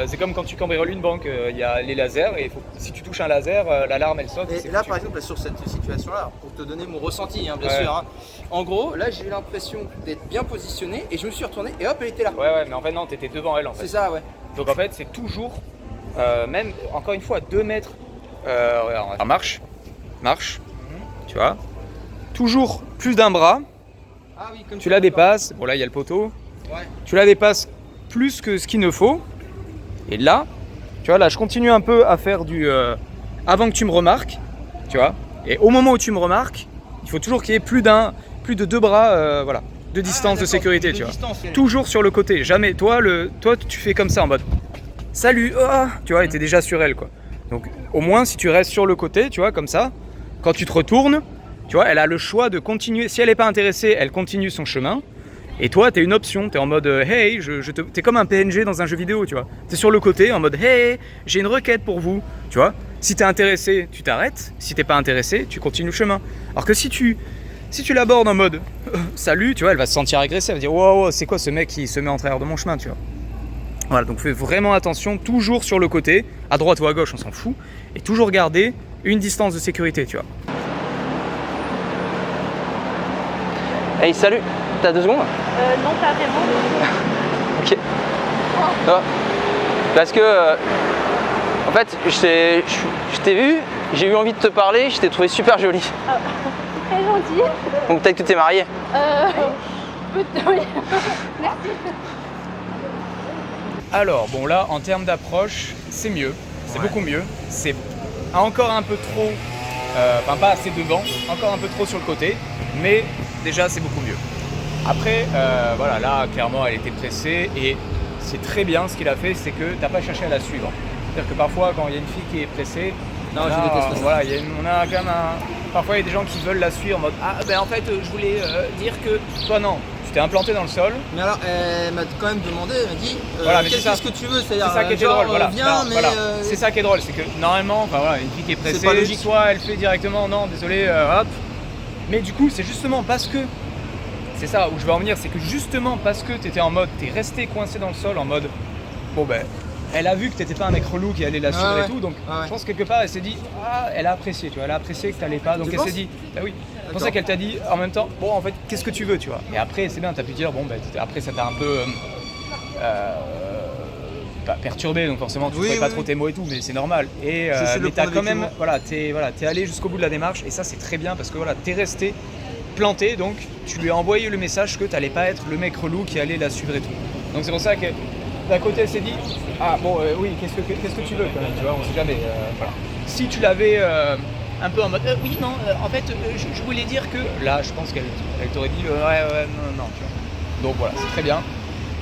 c'est comme quand tu cambrioles une banque, il y a les lasers et si tu touches un laser, l'alarme elle saute. Et là, par exemple, sur cette situation-là, pour te donner mon ressenti, bien sûr. Hein, en gros, là, j'ai eu l'impression d'être bien positionné et je me suis retourné et hop, elle était là. Ouais, mais en fait, non, t'étais devant elle en fait. C'est ça, ouais. Donc en fait, c'est toujours, même encore une fois, 2 mètres. Regarde, marche, tu vois. Toujours plus d'un bras. Ah oui, comme Tu la dépasses. Bon, là, il y a le poteau. Ouais. Tu la dépasses plus que ce qu'il ne faut. Et là, tu vois, là, je continue un peu à faire avant que tu me remarques, tu vois. Et au moment où tu me remarques, il faut toujours qu'il y ait plus de 2 bras, voilà, de distance de sécurité, tu vois. Toujours sur le côté. Jamais. Toi, tu fais comme ça en mode salut, tu vois, et t'es déjà sur elle, quoi. Donc, au moins, si tu restes sur le côté, tu vois, comme ça, quand tu te retournes, tu vois, elle a le choix de continuer. Si elle n'est pas intéressée, elle continue son chemin. Et toi, t'es une option, t'es en mode hey, t'es comme un PNG dans un jeu vidéo, tu vois. T'es sur le côté en mode hey, j'ai une requête pour vous, tu vois. Si t'es intéressé, tu t'arrêtes. Si t'es pas intéressé, tu continues le chemin. Alors que si tu l'abordes en mode salut, tu vois, elle va se sentir agressée, elle va dire wow, c'est quoi ce mec qui se met en travers de mon chemin, tu vois. Voilà, donc fais vraiment attention, toujours sur le côté, à droite ou à gauche, on s'en fout, et toujours garder une distance de sécurité, tu vois. Hey, salut, t'as 2 secondes? Non, pas vraiment. Ok. Non. Parce que, en fait, je t'ai vu, j'ai eu envie de te parler, je t'ai trouvé super jolie. Très gentil. Donc peut-être que t'es mariée. Oui. Merci. Alors, bon là, en termes d'approche, c'est mieux, c'est beaucoup mieux. C'est encore un peu trop, enfin pas assez devant, encore un peu trop sur le côté, mais déjà c'est beaucoup mieux. Après, voilà, là, clairement, elle était pressée et c'est très bien ce qu'il a fait, c'est que t'as pas cherché à la suivre. C'est-à-dire que parfois, quand il y a une fille qui est pressée, Non, je déteste ça. voilà, on a quand même parfois il y a des gens qui veulent la suivre en mode ah ben en fait je voulais dire que toi non, tu t'es implanté dans le sol. Mais alors, elle m'a quand même demandé, elle m'a dit Voilà, mais qu'est-ce que tu veux? C'est ça qui était drôle, voilà. Viens, Non, mais. voilà. C'est ça qui est drôle, c'est que normalement, enfin voilà, une fille qui est pressée, pas logique. soit elle fait directement non, désolé, hop. Mais du coup, c'est justement parce que c'est ça où je veux en venir, c'est que justement parce que t'étais en mode, t'es resté coincé dans le sol en mode bon ben. Elle a vu que t'étais pas un mec relou qui allait la suivre et tout, donc je pense quelque part elle s'est dit ah elle a apprécié, tu vois, elle a apprécié que t'allais pas, donc elle s'est dit bah oui. C'est pour ça qu'elle t'a dit en même temps bon en fait qu'est-ce que tu veux, tu vois. Et après c'est bien, t'as pu dire bon bah après ça t'a un peu perturbé, donc forcément tu trouvais pas trop tes mots et tout, mais c'est normal. Et mais t'as quand même t'es allé jusqu'au bout de la démarche et ça c'est très bien parce que voilà t'es resté planté, donc tu lui as envoyé le message que t'allais pas être le mec relou qui allait la suivre et tout. Donc c'est pour ça que d'un côté elle s'est dit ah bon oui qu'est-ce que tu veux quand même, tu vois, on sait jamais, voilà. Si tu l'avais un peu en mode oui non en fait je voulais dire que là je pense qu'elle t'aurait dit ouais non tu vois. Donc voilà, c'est très bien.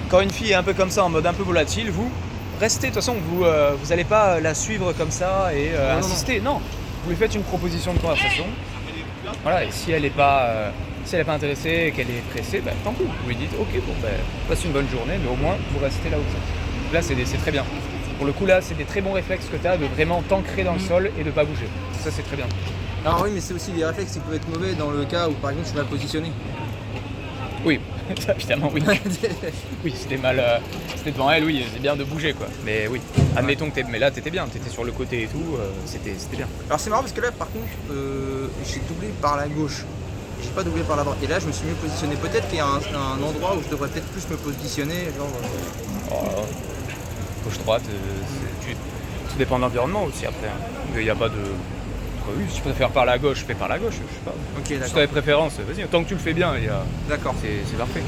Quand une fille est un peu comme ça en mode un peu volatile, vous restez, de toute façon vous allez pas la suivre comme ça et insister, non. Vous lui faites une proposition de conversation. Voilà, et si elle n'est pas intéressée et qu'elle est pressée, bah, tant pis, vous lui dites ok bon ben passe une bonne journée, mais au moins vous restez là où vous êtes. Là c'est très bien. Pour le coup là c'est des très bons réflexes que tu as de vraiment t'ancrer dans le sol et de pas bouger. Ça c'est très bien. Alors oui, mais c'est aussi des réflexes qui peuvent être mauvais dans le cas où par exemple tu vas positionner. Oui, évidemment oui. Oui, c'était devant elle, oui, c'est bien de bouger quoi. Mais oui, admettons que mais là t'étais bien, t'étais sur le côté et tout, c'était bien. Alors c'est marrant parce que là par contre j'ai doublé par la gauche. J'ai pas doublé par la droite. Et là je me suis mieux positionné. Peut-être qu'il y a un endroit où je devrais peut-être plus me positionner. Genre, Gauche-droite, tout dépend de l'environnement aussi après. Il n'y a pas de. Oui, si tu préfères par la gauche, fais par la gauche, je sais pas. Ok, Si d'accord. tu as des préférences, vas-y, tant que tu le fais bien, D'accord. c'est parfait.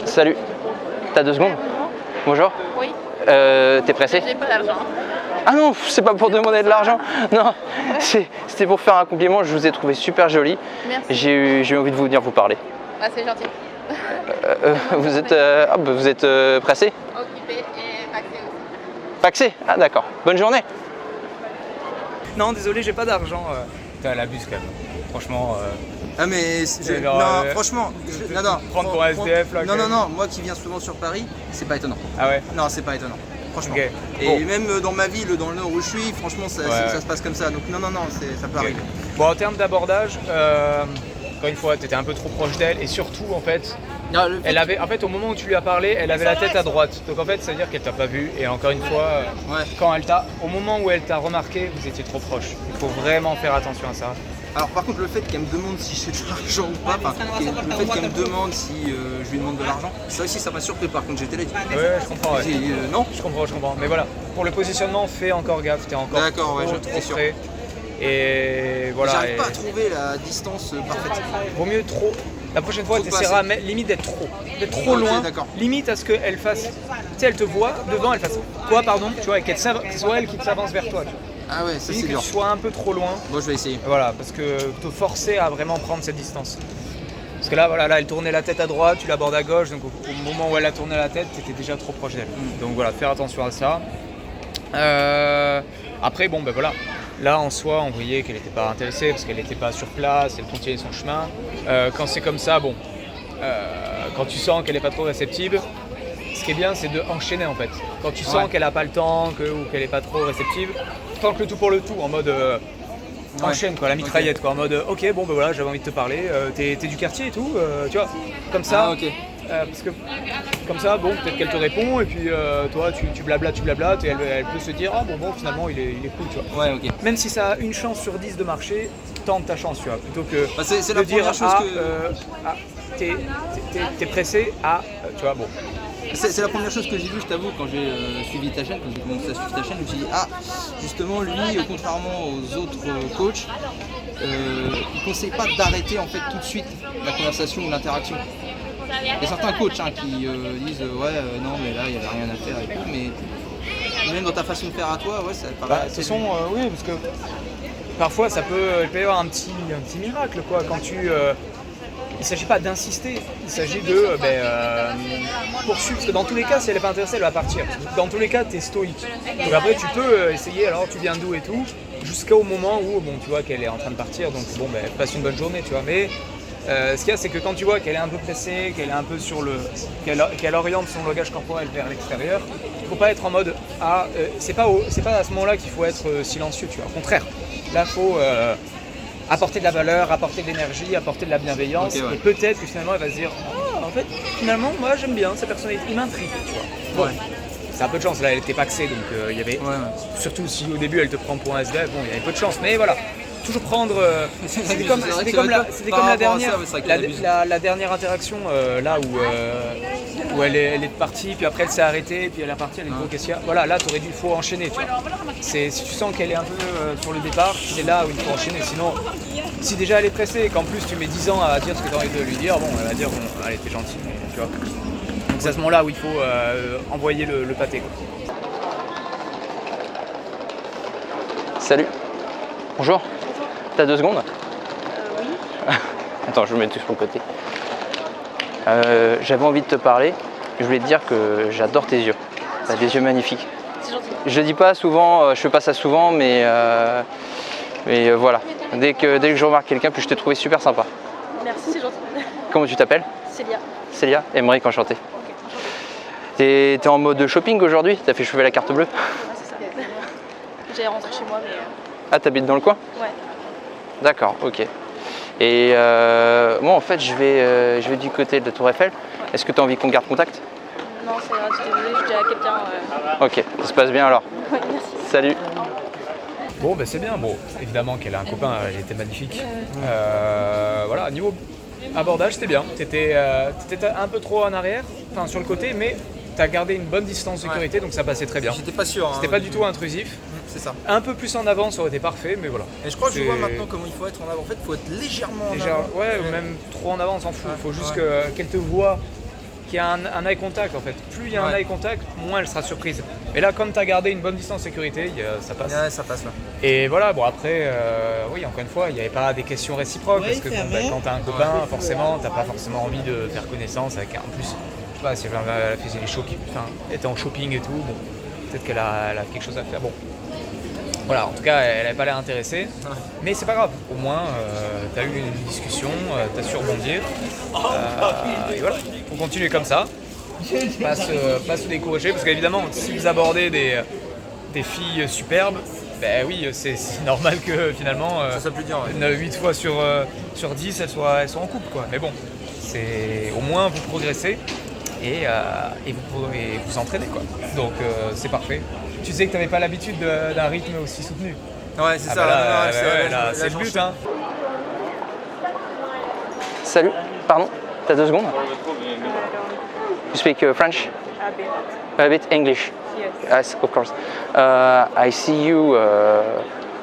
Salut, t'as 2 secondes? Bonjour. Oui. T'es pressé? J'ai pas d'argent. Ah non, c'est pas pour demander de l'argent. Non, c'était pour faire un compliment. Je vous ai trouvé super jolie. Merci. J'ai eu envie de venir vous parler. Ah, c'est gentil. Vous êtes pressé? Occupé et paxé aussi. Paxé? Ah d'accord. Bonne journée. Non, désolé, j'ai pas d'argent. Putain, elle abuse quand même. Franchement. Ah mais genre, non, franchement, non. Prendre pour un SDF là. Non, moi qui viens souvent sur Paris, c'est pas étonnant. Ah ouais. Non, c'est pas étonnant. Franchement. Ok. Et Bon. même dans ma ville, dans le nord où je suis, franchement ça se passe comme ça. Donc non, ça peut arriver. Bon, en termes d'abordage, encore une fois, t'étais un peu trop proche d'elle et surtout en fait. Non, le fait- Elle avait, en fait, au moment où tu lui as parlé, elle avait la tête à droite. Donc en fait, ça veut dire qu'elle t'a pas vu. Et encore une fois, au moment où elle t'a remarqué, vous étiez trop proche. Il faut vraiment faire attention à ça. Alors par contre le fait qu'elle me demande si j'ai de l'argent ou pas, le fait qu'elle me demande si je lui demande de l'argent, ça aussi ça m'a surpris par contre, j'étais là. Ouais, je comprends. Ouais. J'ai dit, non. Je comprends. Mais voilà, pour le positionnement, fais encore gaffe. T'es encore D'accord, ouais, trop c'est sûr. près. Et voilà. J'arrive et pas à trouver la distance parfaite. vaut mieux trop. La prochaine fois, Trop tu essaieras passer. limite d'être trop Ok, loin. d'accord. Limite à ce qu'elle fasse. Tu sais, elle te voit devant, elle fasse quoi, pardon, tu vois, et que ce soit elle qui s'avance vers toi. Tu vois. Ah ouais, ça Limite c'est que dur. tu sois un peu trop loin. Bon, je vais essayer. Voilà, parce que te forcer à vraiment prendre cette distance. Parce que là, voilà, là, elle tournait la tête à droite, tu l'abordes à gauche, donc au moment où elle a tourné la tête, tu étais déjà trop proche d'elle. Donc voilà, faire attention à ça. Après, bon, ben voilà. Là, en soi, on voyait qu'elle n'était pas intéressée parce qu'elle n'était pas sur place, elle continuait son chemin. Quand c'est comme ça, bon, quand tu sens qu'elle n'est pas trop réceptive, ce qui est bien, c'est de enchaîner en fait. Quand tu sens qu'elle n'a pas le temps ou qu'elle n'est pas trop réceptive, tente le tout pour le tout, en mode enchaîne quoi, la mitraillette quoi, en mode ok bon ben voilà, j'avais envie de te parler, t'es du quartier et tout, tu vois, comme ça. Ah, ok. parce que comme ça, bon, peut-être qu'elle te répond et puis toi, tu blablates et elle peut se dire, ah bon, finalement, il est cool, tu vois. Ouais, ok. Même si ça a une chance sur 10 de marcher, tente ta chance, tu vois, plutôt que Bah, c'est de la dire, première chose t'es pressé, tu vois, bon. C'est la première chose que j'ai vue, je t'avoue, quand j'ai suivi ta chaîne, quand j'ai commencé à suivre ta chaîne, je me suis dit, ah, justement, lui, contrairement aux autres coachs, il ne conseille pas d'arrêter en fait tout de suite la conversation ou l'interaction. Il y a certains coachs qui disent, non, mais là, il n'y avait rien à faire et tout, mais même dans ta façon de faire à toi, ouais, ça paraît. De toute façon, oui, parce que parfois, il peut y avoir un petit miracle, quoi, quand tu... il ne s'agit pas d'insister, il s'agit de poursuivre, parce que dans tous les cas, si elle n'est pas intéressée, elle va partir. Dans tous les cas, tu es stoïque. Donc après, tu peux essayer, alors tu viens d'où et tout, jusqu'au moment où, bon, tu vois qu'elle est en train de partir, donc bon, passe une bonne journée, tu vois. Mais ce qu'il y a, c'est que quand tu vois qu'elle est un peu pressée, qu'elle est un peu sur qu'elle oriente son langage corporel vers l'extérieur, il ne faut pas être en mode, c'est pas à ce moment-là qu'il faut être silencieux, tu vois. Au contraire, là, il faut... apporter de la valeur, apporter de l'énergie, apporter de la bienveillance, okay, ouais. Et peut-être que finalement elle va se dire en fait finalement moi j'aime bien sa personnalité, il m'intrigue, tu vois. Bon, c'est un peu de chance, là elle était paxée donc il y avait, surtout si au début elle te prend pour un SDF, bon il y avait peu de chance, mais voilà. Toujours prendre. C'était comme la dernière, la dernière interaction là où elle est partie, puis après elle s'est arrêtée, puis elle est partie, elle est qu'est-ce qu'il y a. Voilà, là il faut enchaîner. Tu vois. Si tu sens qu'elle est un peu sur le départ, c'est là où il faut enchaîner. Sinon, si déjà elle est pressée et qu'en plus tu mets 10 ans à dire ce que tu as envie de lui dire, bon, elle va dire bon, allez, t'es gentil, tu vois. Donc c'est à ce moment-là où il faut envoyer le pâté. Quoi. Salut. Bonjour. T'as 2 secondes ? Oui. Attends, je me mets tout sur le côté. J'avais envie de te parler. Je voulais te dire que j'adore tes yeux. T'as des yeux magnifiques. C'est gentil. Je dis pas souvent, je fais pas ça souvent, mais voilà. Dès que je remarque quelqu'un, puis je t'ai trouvé super sympa. Merci, c'est gentil. Comment tu t'appelles ? Célia. Célia, Emmerich, enchanté. Ok, T'es en mode shopping aujourd'hui ? T'as fait chauffer la carte bleue ? ouais, c'est ça. J'ai rentré chez moi, mais... Ah, t'habites dans le coin ? Ouais. D'accord, ok. Et moi en fait je vais du côté de la Tour Eiffel. Ouais. Est-ce que tu as envie qu'on garde contact ? Non, c'est grave, je suis désolée, je dis à quelqu'un... Ok, ça se passe bien alors. Ouais, merci. Salut. Bon, c'est bien. Bon, évidemment qu'elle a un copain, elle était magnifique. Voilà, niveau abordage, c'était bien. T'étais un peu trop en arrière, enfin sur le côté, mais t'as gardé une bonne distance de sécurité, donc ça passait très bien. J'étais pas sûr. C'était pas du tout intrusif. C'est ça. Un peu plus en avant, ça aurait été parfait, mais voilà. Et je crois que je vois maintenant comment il faut être en avant. En fait, il faut être légèrement en avant. Ouais, ou même trop en avant, on s'en fout. Il faut juste qu'elle te voit, qu'il y a un eye contact en fait. Plus il y a un eye contact, moins elle sera surprise. Et là, comme tu as gardé une bonne distance sécurité, ça passe. Ouais, ça passe là. Et voilà, bon après, oui, encore une fois, il n'y avait pas des questions réciproques, parce que quand tu as un copain, forcément, tu n'as pas forcément envie de faire connaissance avec un plus. Je sais pas, si elle faisait les elle était en shopping et tout, bon, peut-être qu'elle a quelque chose à faire. Bon. Voilà, en tout cas, elle n'avait pas l'air intéressée, mais c'est pas grave. Au moins, tu as eu une discussion, tu as su rebondir. Et voilà, il faut continuer comme ça. Pas se décourager, parce qu'évidemment, si vous abordez des filles superbes, ben oui, c'est normal que finalement, ça soit plus dur, ouais. 8 fois sur 10, elles soient en couple, quoi. Mais bon, au moins vous progressez et vous entraînez, quoi. Donc c'est parfait. Tu sais que tu n'avais pas l'habitude d'un rythme aussi soutenu. Ouais, c'est ça. Là, c'est le but. Hein. Salut, pardon, t'as 2 secondes ? You speak French? A bit. A bit English? Yes. Yes, of course. I see you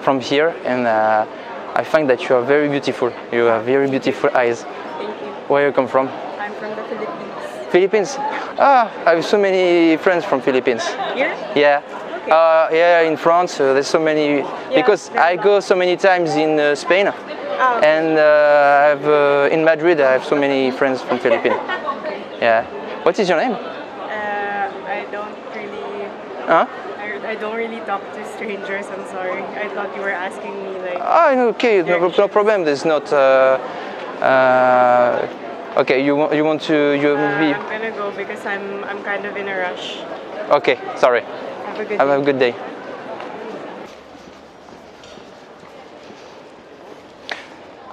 from here and I find that you are very beautiful. You have very beautiful eyes. Thank you. Where you come from? I'm from the Philippines. Philippines? Ah, I have so many friends from Philippines. Here? Yeah. Yeah, in France, there's so many, because I go so many times in Spain, and in Madrid I have so many friends from Philippines. Yeah. What is your name? I don't really. Huh? I don't really talk to strangers. I'm sorry. I thought you were asking me like. Ah, okay, no problem. There's not. Okay, you want to be. I'm gonna go because I'm kind of in a rush. Okay, sorry. Have a good day. Have a good day.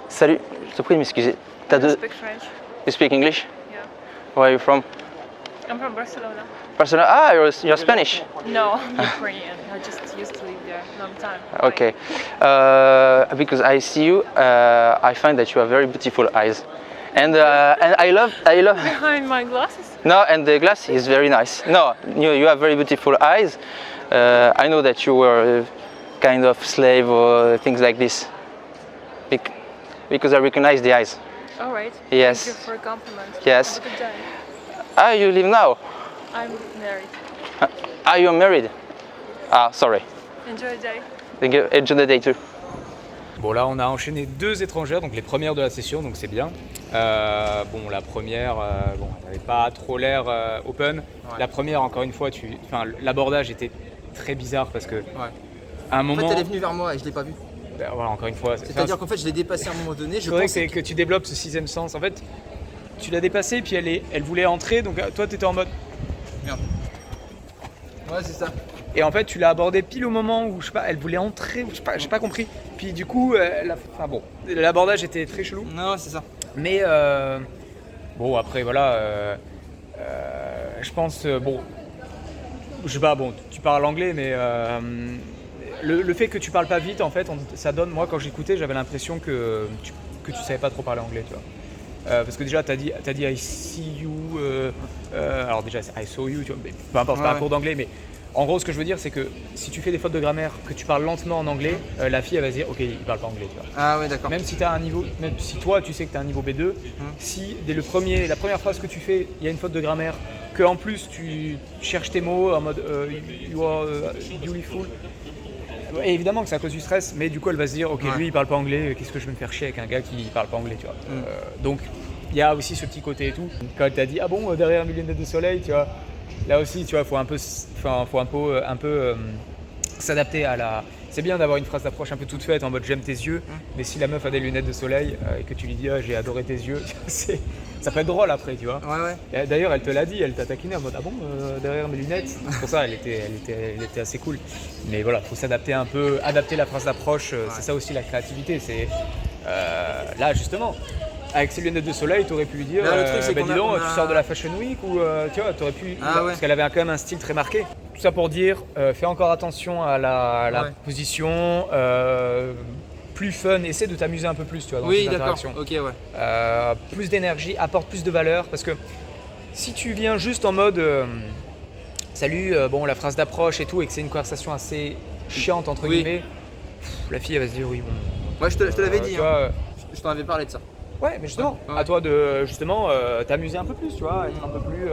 Salut, je te prie de m'excuser. I speak French. You speak English? Yeah. Where are you from? I'm from Barcelona. Barcelona. Ah, you're Spanish. No, I'm Ukrainian. I just used to live there a long time. Okay. Because I see you, I find that you have very beautiful eyes, and I love. Behind my glasses? No, and the glass is very nice. No, you have very beautiful eyes. I know that you were a kind of slave or things like this, because I recognize the eyes. All right. Yes. Thank you for a compliment. Yes. Have a good day. Ah, you live now. I'm married. Ah, you're married. Ah, sorry. Enjoy the day. Thank you. Enjoy the day too. Bon, là on a enchaîné 2 étrangères, donc les premières de la session, donc c'est bien. Bon, la première, bon, elle n'avait pas trop l'air open. Ouais. La première, encore une fois, l'abordage était très bizarre parce que Ouais. à un En moment, fait, elle est venue vers moi et je l'ai pas vue. voilà, encore une fois, C'est-à-dire qu'en fait, je l'ai dépassée à un moment donné. je Je voudrais pensais que tu développes ce 6e sens. En fait, tu l'as dépassée, puis elle voulait entrer, donc toi tu étais en mode. Merde. Ouais, c'est ça. Et en fait, tu l'as abordée pile au moment où, je sais pas, elle voulait entrer, je sais pas, j'ai pas compris. Puis du coup, enfin bon, l'abordage était très chelou. Non, c'est ça. Mais bon, après voilà, je pense, bon, je sais pas, bon, tu parles anglais, mais le fait que tu parles pas vite, en fait, ça donne, moi quand j'écoutais, j'avais l'impression que tu savais pas trop parler anglais, tu vois. Parce que déjà, t'as dit I see you, alors déjà, c'est I saw you, tu vois, mais peu importe, c'est pas un cours d'anglais, mais en gros, ce que je veux dire, c'est que si tu fais des fautes de grammaire, que tu parles lentement en anglais, la fille, elle va se dire, ok, il parle pas anglais, tu vois. Ah ouais, d'accord. Même si t'as un niveau, même si toi tu sais que tu as un niveau B2, si dès la première phrase que tu fais, il y a une faute de grammaire, que en plus tu cherches tes mots en mode you are beautiful, et évidemment que c'est à cause du stress, mais du coup elle va se dire ok, lui il parle pas anglais, qu'est-ce que je vais me faire chier avec un gars qui parle pas anglais, tu vois. Donc il y a aussi ce petit côté et tout. Quand elle t'a dit ah bon, derrière 1000 lunettes de soleil, tu vois, là aussi tu vois, faut un peu s'adapter à la. C'est bien d'avoir une phrase d'approche un peu toute faite en mode j'aime tes yeux, mais si la meuf a des lunettes de soleil et que tu lui dis ah, j'ai adoré tes yeux, ça peut être drôle après, tu vois. Ouais. Et d'ailleurs, elle te l'a dit, elle t'a taquiné en mode ah bon, derrière mes lunettes. C'est pour ça, elle était assez cool. Mais voilà, faut s'adapter un peu, adapter la phrase d'approche, c'est ça aussi la créativité. C'est là justement. Avec ses lunettes de soleil, tu aurais pu lui dire le truc, c'est bah, qu'on dis a- donc, on a- tu sors de la Fashion Week ou tu vois, tu aurais pu. Ah ouais. Parce qu'elle avait quand même un style très marqué. Tout ça pour dire, fais encore attention à la Ouais. position, plus fun, essaie de t'amuser un peu plus, tu vois, dans Oui, cette d'accord. interaction. Ok, ouais. Plus d'énergie, apporte plus de valeur, parce que si tu viens juste en mode salut, bon, la phrase d'approche et tout, et que c'est une conversation assez chiante entre Oui. guillemets, la fille elle va se dire oui bon. Ouais, je te l'avais dit. Tu Hein. vois, Je t'en avais parlé de ça. ouais, mais justement, Ouais. à toi de justement t'amuser un peu plus, tu vois, être un peu plus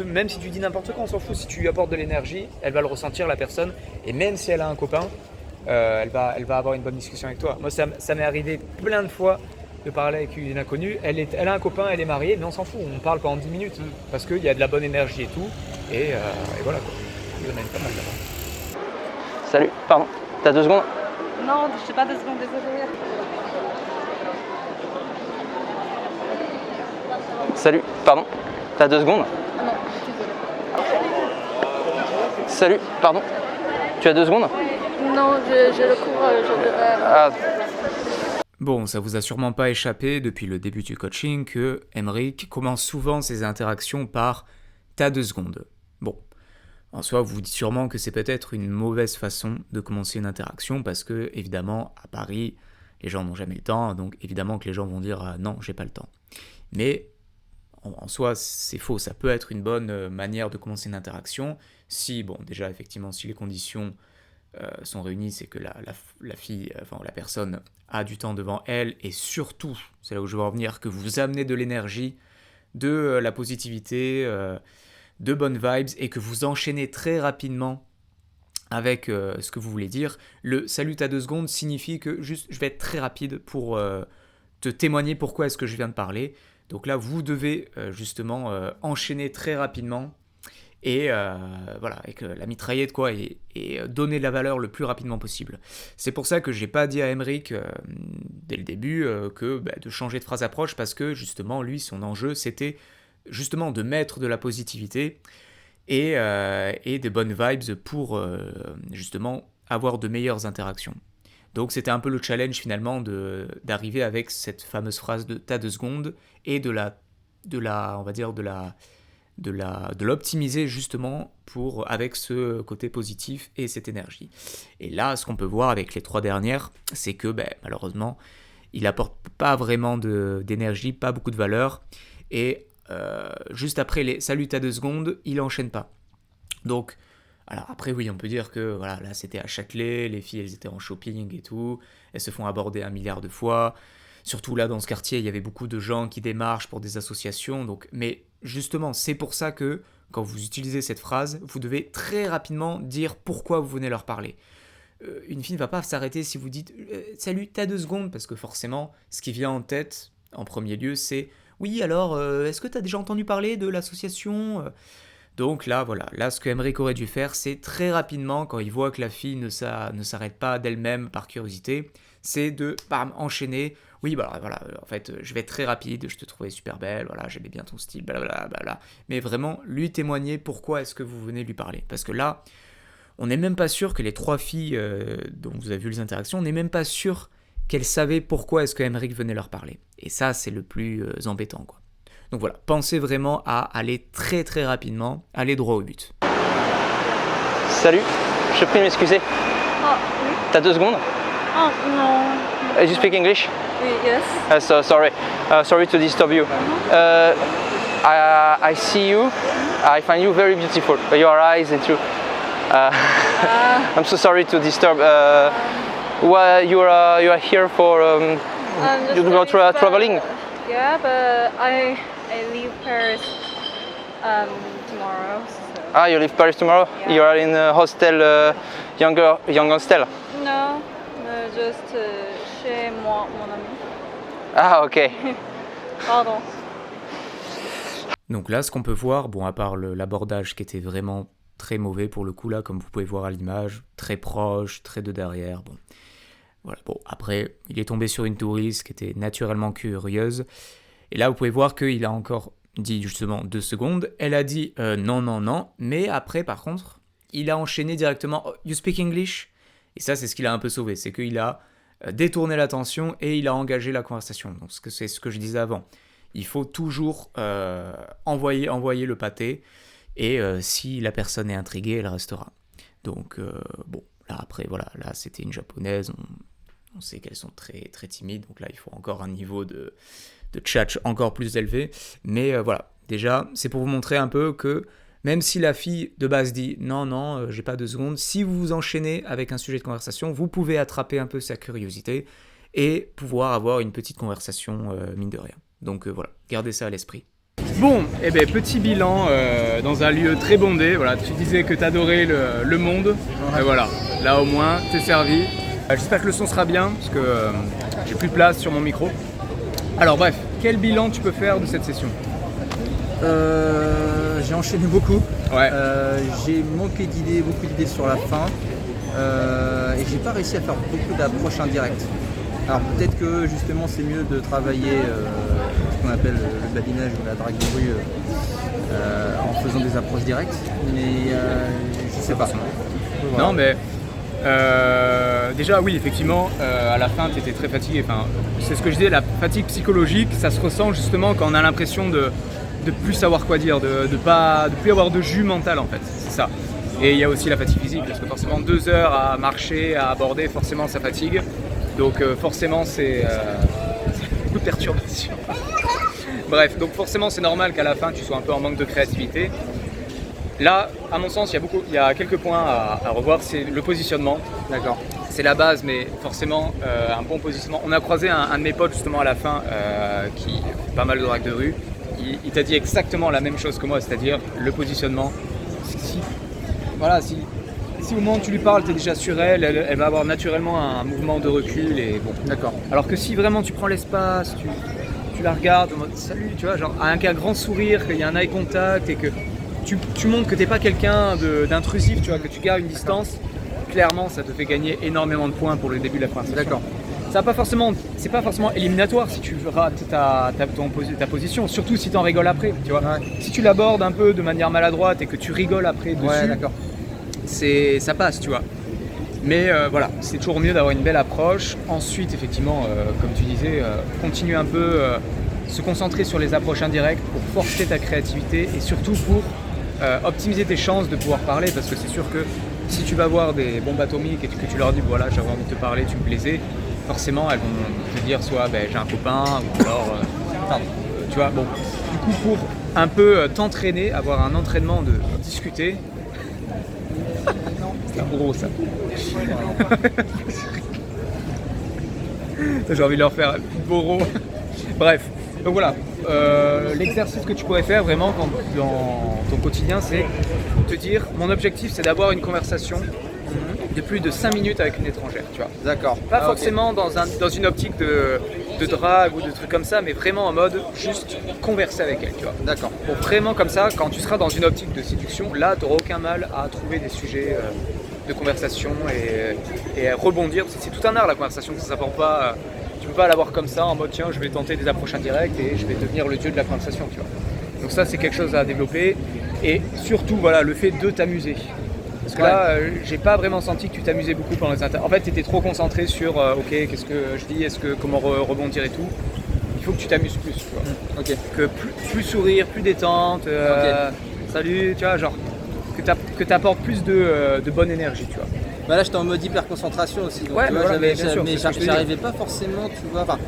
même si tu dis n'importe quoi, on s'en fout. Si tu lui apportes de l'énergie, elle va le ressentir, la personne, et même si elle a un copain, elle va avoir une bonne discussion avec toi. Moi, ça m'est arrivé plein de fois de parler avec une inconnue. Elle a un copain, elle est mariée, mais on s'en fout. On parle pendant 10 minutes parce qu'il y a de la bonne énergie et tout, et voilà quoi. Il y en a une pas mal là-bas. Salut, pardon, t'as 2 secondes? Non, je sais pas 2 secondes, désolée. Salut, pardon, t'as 2 secondes? Non, désolée. Salut, pardon, tu as 2 secondes? Non, j'ai le cours, je devrais. Ah, Bon, ça vous a sûrement pas échappé depuis le début du coaching que Emeric commence souvent ses interactions par « t'as 2 secondes ». Bon, en soi, vous vous dites sûrement que c'est peut-être une mauvaise façon de commencer une interaction parce que, évidemment, à Paris, les gens n'ont jamais le temps, donc évidemment que les gens vont dire « non, j'ai pas le temps ». Mais en soi, c'est faux, ça peut être une bonne manière de commencer une interaction si, bon, déjà, effectivement, si les conditions sont réunies, c'est que la fille, enfin la personne a du temps devant elle, et surtout, c'est là où je veux en venir, que vous amenez de l'énergie, de la positivité, de bonnes vibes, et que vous enchaînez très rapidement avec ce que vous voulez dire. Le « salut, t'as 2 secondes » signifie que juste, je vais être très rapide pour te témoigner pourquoi est-ce que je viens de parler. Donc là, vous devez justement enchaîner très rapidement, et voilà, avec la mitraillette quoi, et donner de la valeur le plus rapidement possible. C'est pour ça que j'ai pas dit à Emeric dès le début de changer de phrase approche, parce que justement lui, son enjeu c'était justement de mettre de la positivité et des bonnes vibes pour justement avoir de meilleures interactions. Donc c'était un peu le challenge finalement d'arriver avec cette fameuse phrase de t'as 2 secondes et de l'optimiser justement avec ce côté positif et cette énergie. Et là, ce qu'on peut voir avec les 3 dernières, c'est que malheureusement, il apporte pas vraiment d'énergie, pas beaucoup de valeur. Et juste après les salut t'as 2 secondes, il enchaîne pas. Donc, alors après oui, on peut dire que voilà, là c'était à Châtelet, les filles elles étaient en shopping et tout, elles se font aborder 1 milliard de fois. Surtout là dans ce quartier, il y avait beaucoup de gens qui démarchent pour des associations. Donc, mais justement, c'est pour ça que quand vous utilisez cette phrase, vous devez très rapidement dire pourquoi vous venez leur parler. Une fille ne va pas s'arrêter si vous dites salut t'as 2 secondes, parce que forcément, ce qui vient en tête en premier lieu, c'est oui alors est-ce que t'as déjà entendu parler de l'association Donc là, voilà, là ce que Aymeric aurait dû faire, c'est très rapidement, quand il voit que la fille ne s'arrête pas d'elle-même par curiosité, c'est de enchaîner. Oui, voilà, en fait, je vais être très rapide, je te trouvais super belle, voilà, j'aimais bien ton style, blablabla. Mais vraiment, lui témoigner pourquoi est-ce que vous venez lui parler. Parce que là, on n'est même pas sûr que les 3 filles dont vous avez vu les interactions, on n'est même pas sûr qu'elles savaient pourquoi est-ce que Aymeric venait leur parler. Et ça, c'est le plus embêtant, quoi. Donc voilà, pensez vraiment à aller très très rapidement, aller droit au but. Salut, je te prie de m'excuser. Ah, oui. T'as 2 secondes? Oh, non. You speak English? Oui, yes. Sorry to disturb you. I see you. I find you very beautiful. Your eyes and you. I'm so sorry to disturb. You are here for you go traveling? Yeah, but I leave Paris tomorrow. So. Ah, you leave Paris tomorrow? Yeah. You are in a hostel, young hostel? No, just chez moi, mon ami. Ah, ok. Pardon. Donc là, ce qu'on peut voir, bon, à part l'abordage qui était vraiment très mauvais pour le coup là, comme vous pouvez voir à l'image, très proche, très de derrière, bon. Voilà, bon, après, il est tombé sur une touriste qui était naturellement curieuse. Et là, vous pouvez voir qu'il a encore dit justement 2 secondes. Elle a dit non. Mais après, par contre, il a enchaîné directement oh, you speak English? Et ça, c'est ce qu'il a un peu sauvé. C'est qu'il a détourné l'attention et il a engagé la conversation. Donc, c'est ce que je disais avant. Il faut toujours envoyer le pâté. Et si la personne est intriguée, elle restera. Donc, bon, là, après, voilà. Là, c'était une japonaise. On sait qu'elles sont très, très timides, donc là, il faut encore un niveau de tchatch encore plus élevé. Mais voilà, déjà, c'est pour vous montrer un peu que même si la fille de base dit « Non, j'ai pas 2 secondes », si vous vous enchaînez avec un sujet de conversation, vous pouvez attraper un peu sa curiosité et pouvoir avoir une petite conversation, mine de rien. Donc voilà, gardez ça à l'esprit. Bon, eh ben, petit bilan dans un lieu très bondé. Voilà, tu disais que tu adorais le monde. Et voilà, là au moins, t'es servi. J'espère que le son sera bien, parce que j'ai plus de place sur mon micro. Alors bref, quel bilan tu peux faire de cette session? J'ai enchaîné beaucoup. Ouais. J'ai manqué d'idées, beaucoup d'idées sur la fin. Et j'ai pas réussi à faire beaucoup d'approches indirectes. Alors peut-être que justement c'est mieux de travailler ce qu'on appelle le badinage ou la drague de rue en faisant des approches directes. Mais je sais pas. Voilà. Non mais... déjà oui effectivement à la fin tu étais très fatigué, enfin, c'est ce que je disais, la fatigue psychologique ça se ressent justement quand on a l'impression de plus savoir quoi dire, de plus avoir de jus mental en fait, c'est ça. Et il y a aussi la fatigue physique parce que forcément 2 heures à marcher, à aborder, forcément ça fatigue, donc forcément c'est beaucoup de perturbations. Bref, donc forcément c'est normal qu'à la fin tu sois un peu en manque de créativité. Là, à mon sens, il y a quelques points à revoir, c'est le positionnement. D'accord. C'est la base, mais forcément, un bon positionnement. On a croisé un de mes potes justement à la fin qui fait pas mal de drague de rue. Il t'a dit exactement la même chose que moi, c'est-à-dire le positionnement. Si au moment où tu lui parles, tu es déjà sur elle va avoir naturellement un mouvement de recul. Et bon. D'accord. Alors que si vraiment tu prends l'espace, tu la regardes en mode salut, tu vois, genre avec un grand sourire, qu'il y a un eye contact et que tu montres que t'es pas quelqu'un d'intrusif, tu vois, que tu gardes une distance, clairement ça te fait gagner énormément de points pour le début de la conversation. D'accord. C'est pas forcément éliminatoire si tu rates ta position, surtout si tu en rigoles après, tu vois. Ouais. Si tu l'abordes un peu de manière maladroite et que tu rigoles après dessus, ouais, d'accord. Ça passe, tu vois. Mais voilà, c'est toujours mieux d'avoir une belle approche. Ensuite, effectivement, comme tu disais, continuer un peu, se concentrer sur les approches indirectes pour forcer ta créativité et surtout pour optimiser tes chances de pouvoir parler, parce que c'est sûr que si tu vas voir des bombes atomiques et que tu leur dis voilà, j'avais envie de te parler, tu me plaisais, forcément elles vont te dire soit j'ai un copain ou alors tu vois, bon, du coup pour un peu t'entraîner, avoir un entraînement de discuter. C'est un gros ça. J'ai envie de leur faire un petit boro. Bref, donc voilà, l'exercice que tu pourrais faire vraiment dans ton quotidien, c'est te dire mon objectif c'est d'avoir une conversation de plus de 5 minutes avec une étrangère, tu vois. D'accord. Pas forcément dans une optique de drague ou de trucs comme ça, mais vraiment en mode juste converser avec elle, tu vois. D'accord. Pour vraiment comme ça, quand tu seras dans une optique de séduction, là tu n'auras aucun mal à trouver des sujets de conversation et rebondir, parce que c'est tout un art la conversation, ça s'apporte pas. Tu peux pas l'avoir comme ça en mode tiens je vais tenter des approches indirectes et je vais devenir le dieu de la conversation, tu vois. Donc ça c'est quelque chose à développer et surtout voilà le fait de t'amuser. Parce que là j'ai pas vraiment senti que tu t'amusais beaucoup pendant les interviews. En fait tu étais trop concentré sur ok qu'est-ce que je dis, comment rebondir et tout. Il faut que tu t'amuses plus, tu vois. Ok. Que plus sourire, plus détente, salut, tu vois, genre que t'apportes plus de bonne énergie, tu vois. Bah là j'étais en mode hyper concentration aussi, donc Ouais, tu vois, voilà, bien sûr, mais c'est ce que je te j'arrivais pas forcément, tu vois, enfin,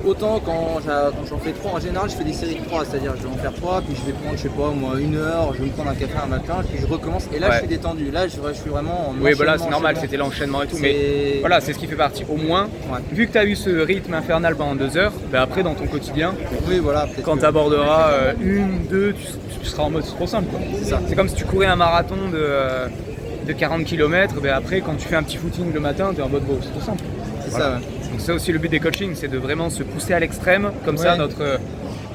autant quand j'en fais 3, en général je fais des séries de 3, c'est-à-dire je vais en faire 3, puis je vais prendre, je sais pas moi, 1 heure, je vais me prendre un café un matin, puis je recommence, et là je suis détendu, là je suis vraiment en oui voilà c'est normal, c'était l'enchaînement et tout, mais voilà c'est ce qui fait partie, au moins, vu que tu as eu ce rythme infernal pendant 2 heures, bah après dans ton quotidien, oui, voilà, quand tu aborderas 1, 2, tu seras en mode c'est trop simple quoi. C'est comme si tu courais un marathon de 40 km, ben après quand tu fais un petit footing le matin, tu es en mode c'est tout simple. C'est voilà. ça, ouais. Donc c'est aussi le but des coachings, c'est de vraiment se pousser à l'extrême, comme ça notre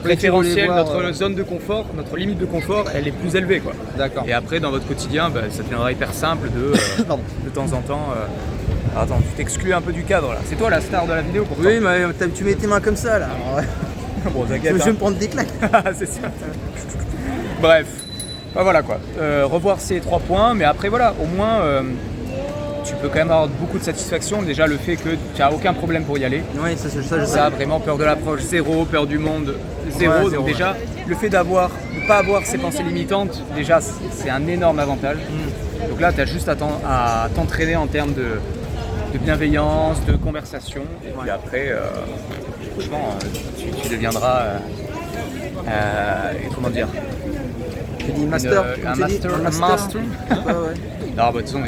référentiel, notre zone de confort, notre limite de confort, elle est plus élevée quoi. D'accord. Et après dans votre quotidien, ça deviendra hyper simple de temps en temps. Attends, tu t'exclus un peu du cadre là. C'est toi la star de la vidéo pourtant. Oui, mais tu mets tes mains comme ça là. Bon, t'inquiète. Je vais me prendre des claques. C'est ça. Bref. Voilà quoi, revoir ces 3 points, mais après voilà, au moins tu peux quand même avoir beaucoup de satisfaction. Déjà le fait que tu n'as aucun problème pour y aller. Oui, ça vraiment peur de l'approche zéro, peur du monde zéro. Donc déjà le fait de ne pas avoir ces pensées limitantes, déjà c'est un énorme avantage. Donc là tu as juste à t'entraîner en termes de bienveillance, de conversation. Et puis après, franchement, tu deviendras, comment dire, tu dis master, un master. Non, de toute façon,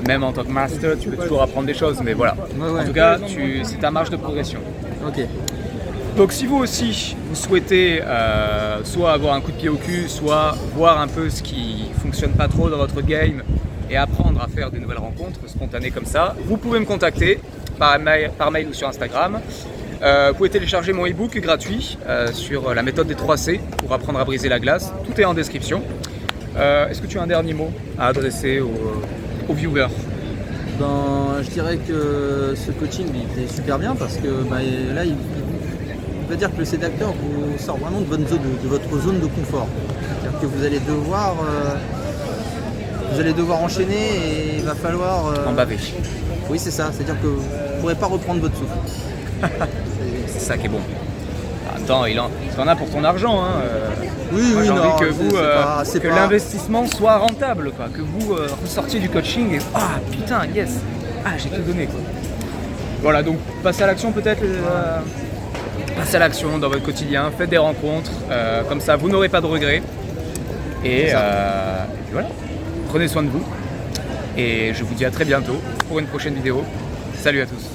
même en tant que master, tu peux toujours apprendre des choses, mais voilà. En tout cas, c'est ta marge de progression. Ok. Donc si vous aussi, vous souhaitez soit avoir un coup de pied au cul, soit voir un peu ce qui fonctionne pas trop dans votre game et apprendre à faire de nouvelles rencontres spontanées comme ça, vous pouvez me contacter par mail ou sur Instagram. Vous pouvez télécharger mon e-book gratuit sur la méthode des 3C pour apprendre à briser la glace. Tout est en description. Est-ce que tu as un dernier mot à adresser aux viewers? Je dirais que ce coaching il est super bien parce que là il va dire que le séducteur vous sort vraiment de votre zone de confort. C'est-à-dire que vous allez devoir enchaîner et il va falloir en baver. Oui c'est ça, c'est-à-dire que vous ne pourrez pas reprendre votre souffle. C'est ça qui est bon. En même temps, t'en as pour ton argent. Hein. Oui, moi, j'ai envie que l'investissement soit rentable, quoi. Que vous ressortiez du coaching et putain, yes, j'ai tout donné quoi. Voilà, donc passez à l'action peut-être. Passez à l'action dans votre quotidien, faites des rencontres, comme ça vous n'aurez pas de regrets. Et puis voilà, prenez soin de vous. Et je vous dis à très bientôt pour une prochaine vidéo. Salut à tous.